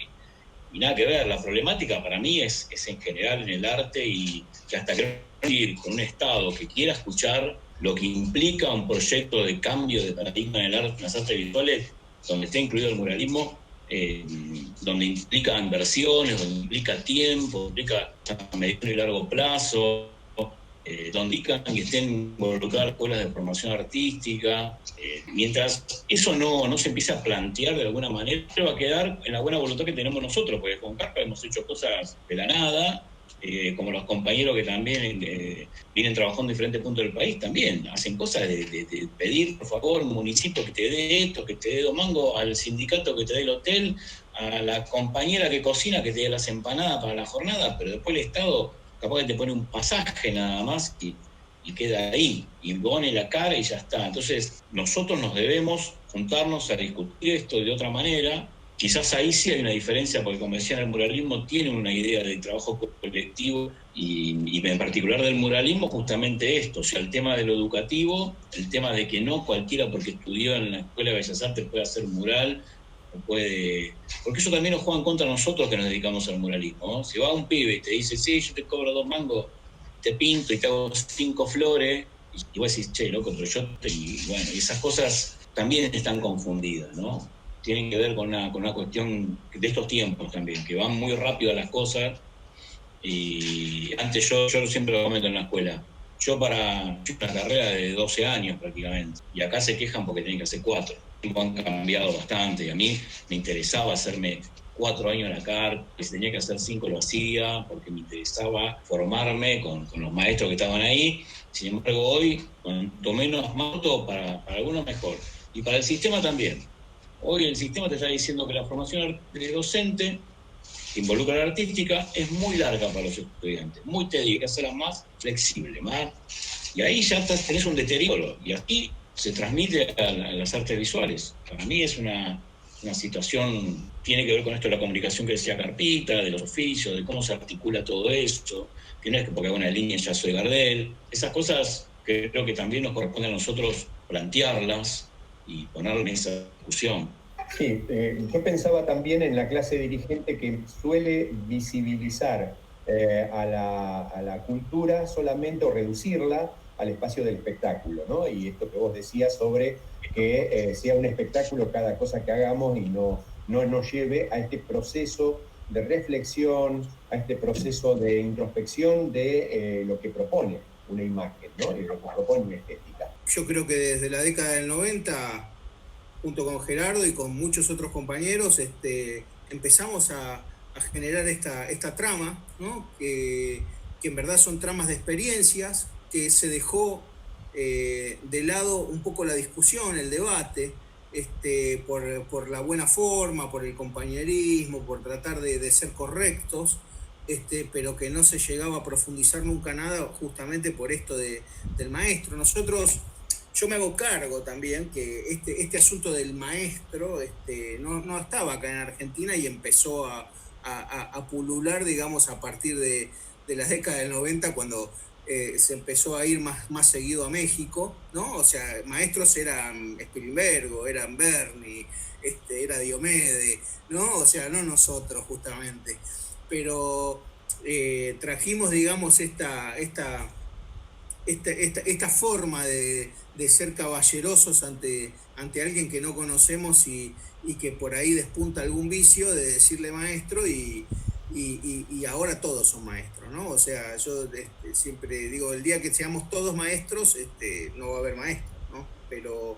y nada que ver. La problemática para mí es en general en el arte y que hasta creo ir con un Estado que quiera escuchar lo que implica un proyecto de cambio de paradigma en el arte, en las artes visuales, donde esté incluido el muralismo, donde implica inversiones, donde implica tiempo, implica a mediano y largo plazo, donde implican que estén involucradas escuelas de formación artística. Mientras eso no se empieza a plantear de alguna manera, va a quedar en la buena voluntad que tenemos nosotros, porque con Carpa hemos hecho cosas de la nada, como los compañeros que también vienen trabajando en diferentes puntos del país, también hacen cosas de pedir, por favor, un municipio que te dé esto, que te dé 2 mangos, al sindicato que te dé el hotel, a la compañera que cocina que te dé las empanadas para la jornada, pero después el Estado capaz que te pone un pasaje nada más y queda ahí, y pone la cara y ya está. Entonces nosotros nos debemos juntarnos a discutir esto de otra manera. Quizás ahí sí hay una diferencia, porque como decía, el muralismo tiene una idea de trabajo colectivo y en particular del muralismo justamente esto, o sea, el tema de lo educativo, el tema de que no cualquiera porque estudió en la Escuela de Bellas Artes puede hacer un mural, porque eso también nos juega en contra nosotros que nos dedicamos al muralismo, ¿no? Si va un pibe y te dice, sí, yo te cobro 2 mangos, te pinto y te hago 5 flores, y vos decís, che, loco, pero y bueno, y esas cosas también están confundidas, ¿no? Tienen que ver con una cuestión de estos tiempos también, que van muy rápido las cosas. Y antes yo siempre lo comento en la escuela, yo una carrera de 12 años prácticamente, y acá se quejan porque tienen que hacer 4. Han cambiado bastante, y a mí me interesaba hacerme 4 años en la CAR, y si tenía que hacer 5 lo hacía, porque me interesaba formarme con los maestros que estaban ahí. Sin embargo, hoy, cuanto menos mato, para algunos mejor, y para el sistema también. Hoy el sistema te está diciendo que la formación de docente que involucra la artística es muy larga para los estudiantes, muy tediosa, hay que hacerla más flexible, y ahí ya tenés un deterioro, y aquí se transmite a las artes visuales. Para mí es una situación, tiene que ver con esto de la comunicación que decía Carpita, de los oficios, de cómo se articula todo esto, que no es que porque hago una línea ya soy Gardel. Esas cosas que creo que también nos corresponde a nosotros plantearlas y ponerlo en esa discusión. Sí, yo pensaba también en la clase dirigente que suele visibilizar a la cultura solamente o reducirla al espacio del espectáculo, ¿no? Y esto que vos decías sobre que sea un espectáculo cada cosa que hagamos y no nos lleve a este proceso de reflexión, a este proceso de introspección de lo que propone una imagen, ¿no? Y lo que propone una estética. Yo creo que desde la década del 90, junto con Gerardo y con muchos otros compañeros, empezamos a generar esta trama, ¿no? Que en verdad son tramas de experiencias, que se dejó de lado un poco la discusión, el debate, por la buena forma, por el compañerismo, por tratar de ser correctos, pero que no se llegaba a profundizar nunca nada, justamente por esto del maestro. Yo me hago cargo también que este asunto del maestro no estaba acá en Argentina y empezó a pulular, digamos, a partir de la década del 90, cuando se empezó a ir más seguido a México, ¿no? O sea, maestros eran Spilimbergo, eran Berni, era Diomede, ¿no? O sea, no nosotros justamente. Pero trajimos, digamos, esta esta forma de ser caballerosos ante alguien que no conocemos y que por ahí despunta algún vicio, de decirle maestro y ahora todos son maestros, ¿no? O sea, yo siempre digo, el día que seamos todos maestros, no va a haber maestros, ¿no? Pero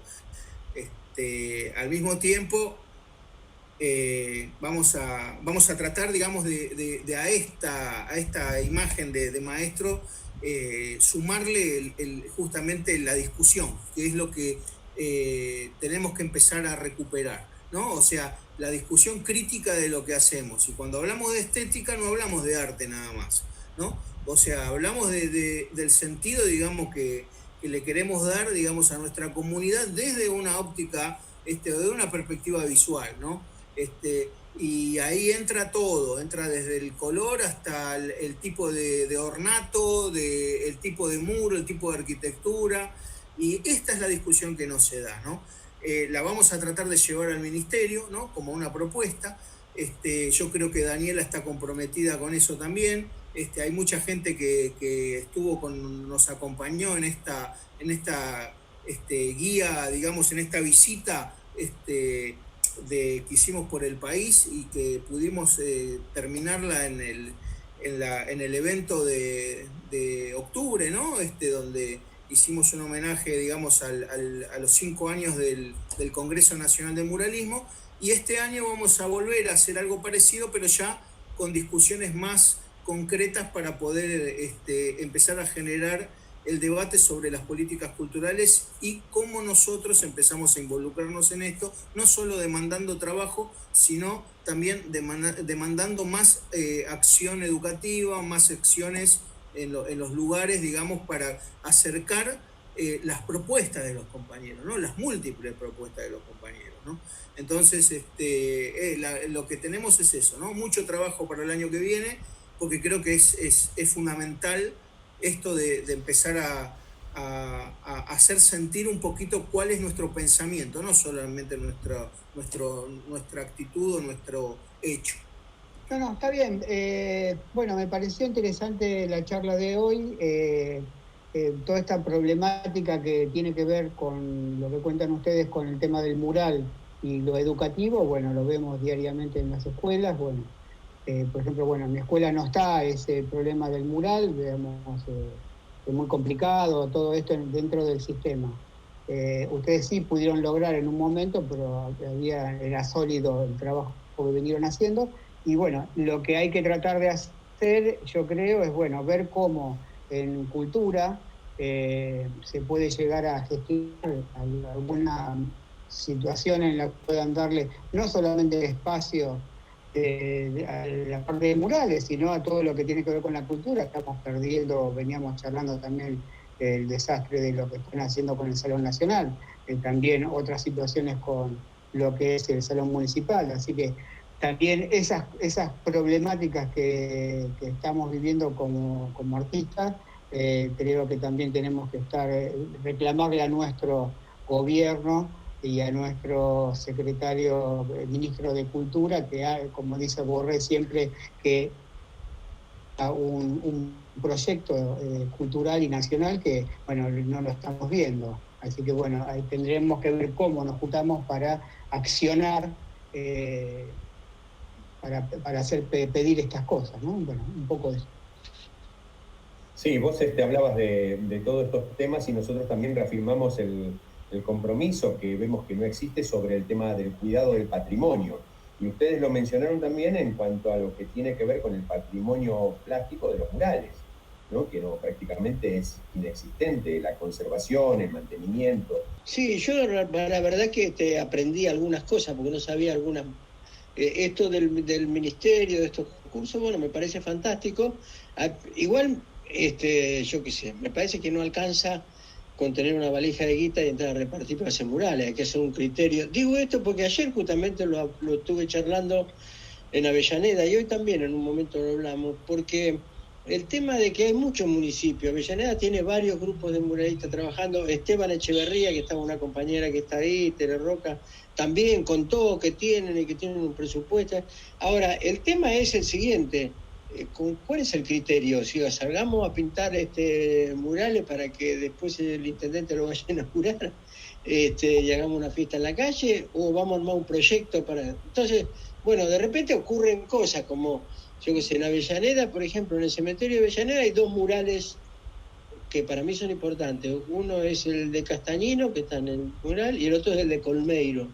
al mismo tiempo vamos a tratar, digamos, de a esta imagen de maestro sumarle justamente la discusión, que es lo que tenemos que empezar a recuperar, ¿no? O sea, la discusión crítica de lo que hacemos. Y cuando hablamos de estética no hablamos de arte nada más, ¿no? O sea, hablamos del sentido, digamos, que le queremos dar, digamos, a nuestra comunidad desde una óptica, de una perspectiva visual, ¿no? Y ahí entra todo, entra desde el color hasta el tipo de ornato, el tipo de muro, el tipo de arquitectura, y esta es la discusión que no se da, ¿no? La vamos a tratar de llevar al ministerio, ¿no? Como una propuesta. Yo creo que Daniela está comprometida con eso también. Hay mucha gente que nos acompañó en esta guía, digamos, en esta visita que hicimos por el país y que pudimos terminarla en el evento de octubre, ¿no? Donde hicimos un homenaje, digamos, a los 5 años del Congreso Nacional de Muralismo, y este año vamos a volver a hacer algo parecido, pero ya con discusiones más concretas para poder empezar a generar el debate sobre las políticas culturales y cómo nosotros empezamos a involucrarnos en esto, no solo demandando trabajo, sino también demandando más acción educativa, más acciones en los lugares, digamos, para acercar las propuestas de los compañeros, ¿no? Las múltiples propuestas de los compañeros, ¿no? Entonces, lo que tenemos es eso, ¿no? Mucho trabajo para el año que viene, porque creo que es fundamental esto de empezar a hacer sentir un poquito cuál es nuestro pensamiento, no solamente nuestra actitud o nuestro hecho. No, está bien. Bueno, me pareció interesante la charla de hoy, toda esta problemática que tiene que ver con lo que cuentan ustedes con el tema del mural y lo educativo. Bueno, lo vemos diariamente en las escuelas. Bueno, por ejemplo, bueno, en mi escuela no está ese problema del mural, digamos, es muy complicado todo esto dentro del sistema. Ustedes sí pudieron lograr en un momento, pero era sólido el trabajo que vinieron haciendo. Y bueno, lo que hay que tratar de hacer, yo creo, es bueno, ver cómo en cultura se puede llegar a gestionar alguna situación en la que puedan darle no solamente espacio a la parte de murales, sino a todo lo que tiene que ver con la cultura. Estamos perdiendo, veníamos charlando también el desastre de lo que están haciendo con el Salón Nacional, también otras situaciones con lo que es el Salón Municipal, así que también esas problemáticas que estamos viviendo como artistas, creo que también tenemos que reclamarle a nuestro gobierno y a nuestro ministro de Cultura, que como dice Borré siempre, que un proyecto cultural y nacional que, bueno, no lo estamos viendo. Así que, bueno, ahí tendremos que ver cómo nos juntamos para accionar, para pedir estas cosas, ¿no? Bueno, un poco de eso. Sí, vos hablabas de todos estos temas y nosotros también reafirmamos el compromiso que vemos que no existe sobre el tema del cuidado del patrimonio. Y ustedes lo mencionaron también en cuanto a lo que tiene que ver con el patrimonio plástico de los murales, ¿no? Que prácticamente es inexistente, la conservación, el mantenimiento. Sí, yo la verdad que aprendí algunas cosas, porque no sabía algunas. Esto del ministerio, de estos cursos, bueno, me parece fantástico. Igual, yo qué sé, me parece que no alcanza con tener una valija de guita y entrar a repartir para hacer murales, hay que hacer un criterio. Digo esto porque ayer justamente lo estuve charlando en Avellaneda, y hoy también en un momento lo hablamos, porque el tema de que hay muchos municipios, Avellaneda tiene varios grupos de muralistas trabajando, Esteban Echeverría, que estaba una compañera que está ahí, Tere Roca, también contó que tienen un presupuesto. Ahora, el tema es el siguiente, ¿cuál es el criterio? Si salgamos a pintar murales para que después el intendente lo vaya a inaugurar y hagamos una fiesta en la calle, o vamos a armar un proyecto para... Entonces, bueno, de repente ocurren cosas como, yo que sé, en Avellaneda, por ejemplo, en el cementerio de Avellaneda hay 2 murales que para mí son importantes. Uno es el de Castañino, que está en el mural, y el otro es el de Colmeiro.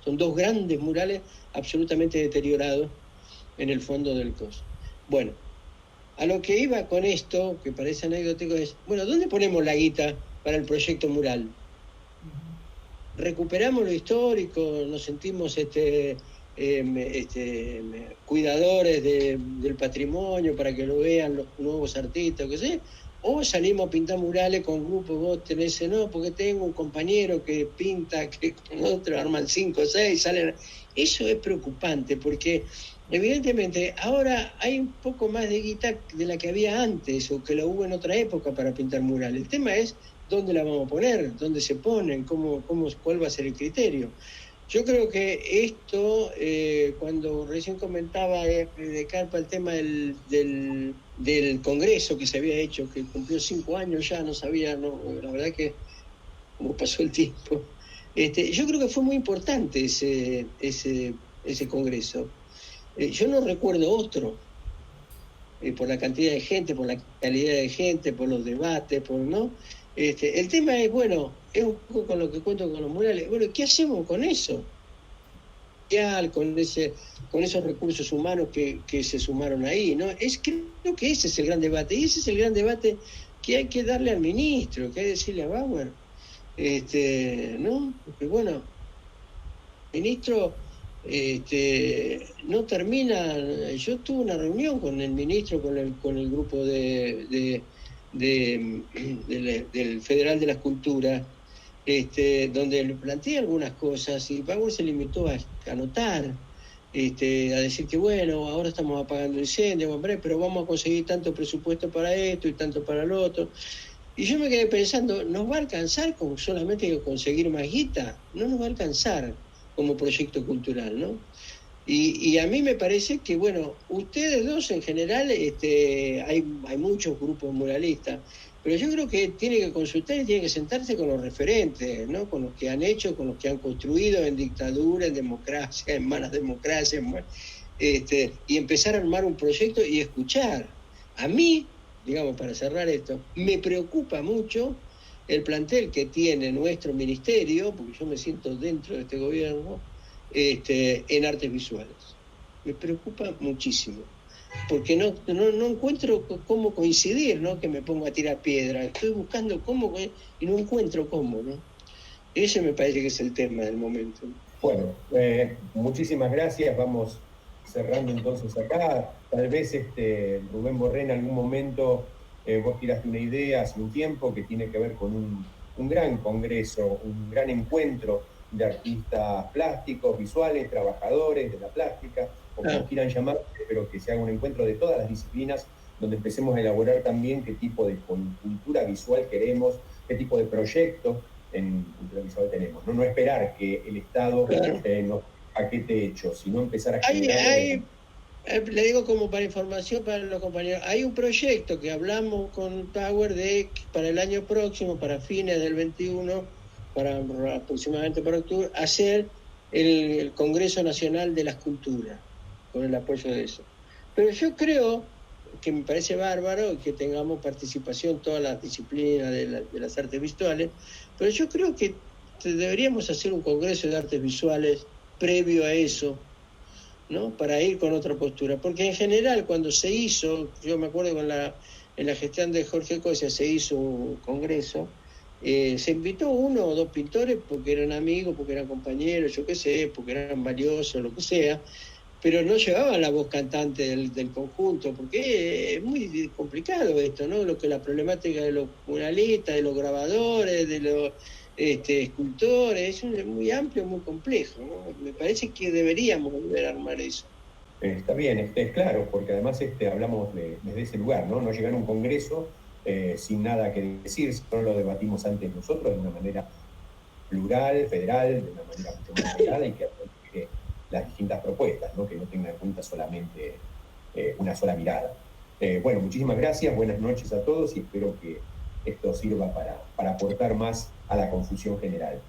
Son 2 grandes murales absolutamente deteriorados en el fondo del coso. Bueno, a lo que iba con esto, que parece anecdótico, es, bueno, ¿dónde ponemos la guita para el proyecto mural? Recuperamos lo histórico, nos sentimos cuidadores del patrimonio para que lo vean los nuevos artistas, qué sé, o salimos a pintar murales con grupos, vos tenés, no, porque tengo un compañero que pinta, que con otro arman 5 o 6, salen... Eso es preocupante, porque evidentemente ahora hay un poco más de guita de la que había antes, o que la hubo en otra época para pintar murales. El tema es dónde la vamos a poner, dónde se ponen, cuál va a ser el criterio. Yo creo que esto, cuando recién comentaba de Carpa el tema del Congreso que se había hecho, que cumplió 5 años ya, no sabía, la verdad que como pasó el tiempo. Yo creo que fue muy importante ese Congreso. Yo no recuerdo otro, por la cantidad de gente, por la calidad de gente, por los debates, ¿no? El tema es, bueno, es un poco con lo que cuento con los murales. Bueno, ¿qué hacemos con eso? Con esos recursos humanos que se sumaron ahí, ¿no? Creo que ese es el gran debate, y ese es el gran debate que hay que darle al ministro, que hay que decirle a Bauer, ¿no? Porque bueno, el ministro no termina. Yo tuve una reunión con el ministro, con el grupo del Federal de las Culturas, donde le planteé algunas cosas y Bauer se limitó a anotar, a decir que bueno, ahora estamos apagando incendios, hombre, pero vamos a conseguir tanto presupuesto para esto y tanto para lo otro. Y yo me quedé pensando, ¿nos va a alcanzar con solamente conseguir más guita? No nos va a alcanzar como proyecto cultural, ¿no? Y a mí me parece que, bueno, ustedes dos en general, hay muchos grupos muralistas, pero yo creo que tiene que consultar y tiene que sentarse con los referentes, ¿no? Con los que han hecho, con los que han construido en dictadura, en democracia, en malas democracias, y empezar a armar un proyecto y escuchar. A mí, digamos, para cerrar esto, me preocupa mucho el plantel que tiene nuestro ministerio, porque yo me siento dentro de este gobierno, en artes visuales. Me preocupa muchísimo, porque no encuentro cómo coincidir, ¿no? Que me pongo a tirar piedra. Estoy buscando cómo y no encuentro cómo, ¿no? Ese me parece que es el tema del momento. Bueno, muchísimas gracias. Vamos cerrando entonces acá. Tal vez Rubén Borré, en algún momento vos tiraste una idea hace un tiempo que tiene que ver con un gran congreso, un gran encuentro de artistas plásticos, visuales, trabajadores de la plástica, o como quieran llamar, pero que se haga un encuentro de todas las disciplinas, donde empecemos a elaborar también qué tipo de cultura visual queremos, qué tipo de proyectos en cultura visual tenemos. No esperar que el Estado nos paquete hecho, sino empezar a generar... Le digo como para información para los compañeros, hay un proyecto que hablamos con Power para el año próximo, para fines del 21, aproximadamente para octubre, hacer el Congreso Nacional de las Culturas, con el apoyo de eso. Pero yo creo que me parece bárbaro que tengamos participación todas las disciplinas de las artes visuales, pero yo creo que deberíamos hacer un Congreso de Artes Visuales previo a eso, ¿no? Para ir con otra postura, porque en general cuando se hizo, yo me acuerdo en la gestión de Jorge Cosia se hizo un congreso, se invitó 1 o 2 pintores porque eran amigos, porque eran compañeros, yo qué sé, porque eran valiosos, lo que sea, pero no llevaban la voz cantante del conjunto, porque es muy complicado esto, ¿no? La problemática de los muralistas, de los grabadores, de los escultores, es muy amplio, muy complejo, ¿no? Me parece que deberíamos volver a armar eso. Está bien, es claro, porque además hablamos desde ese lugar, ¿no? No llegar a un congreso sin nada que decir, si no lo debatimos antes nosotros de una manera plural, federal, de una manera mucho más federal y que las distintas propuestas, ¿no? Que no tengan en cuenta solamente una sola mirada. Bueno, muchísimas gracias, buenas noches a todos y espero que esto sirva para aportar más a la confusión general.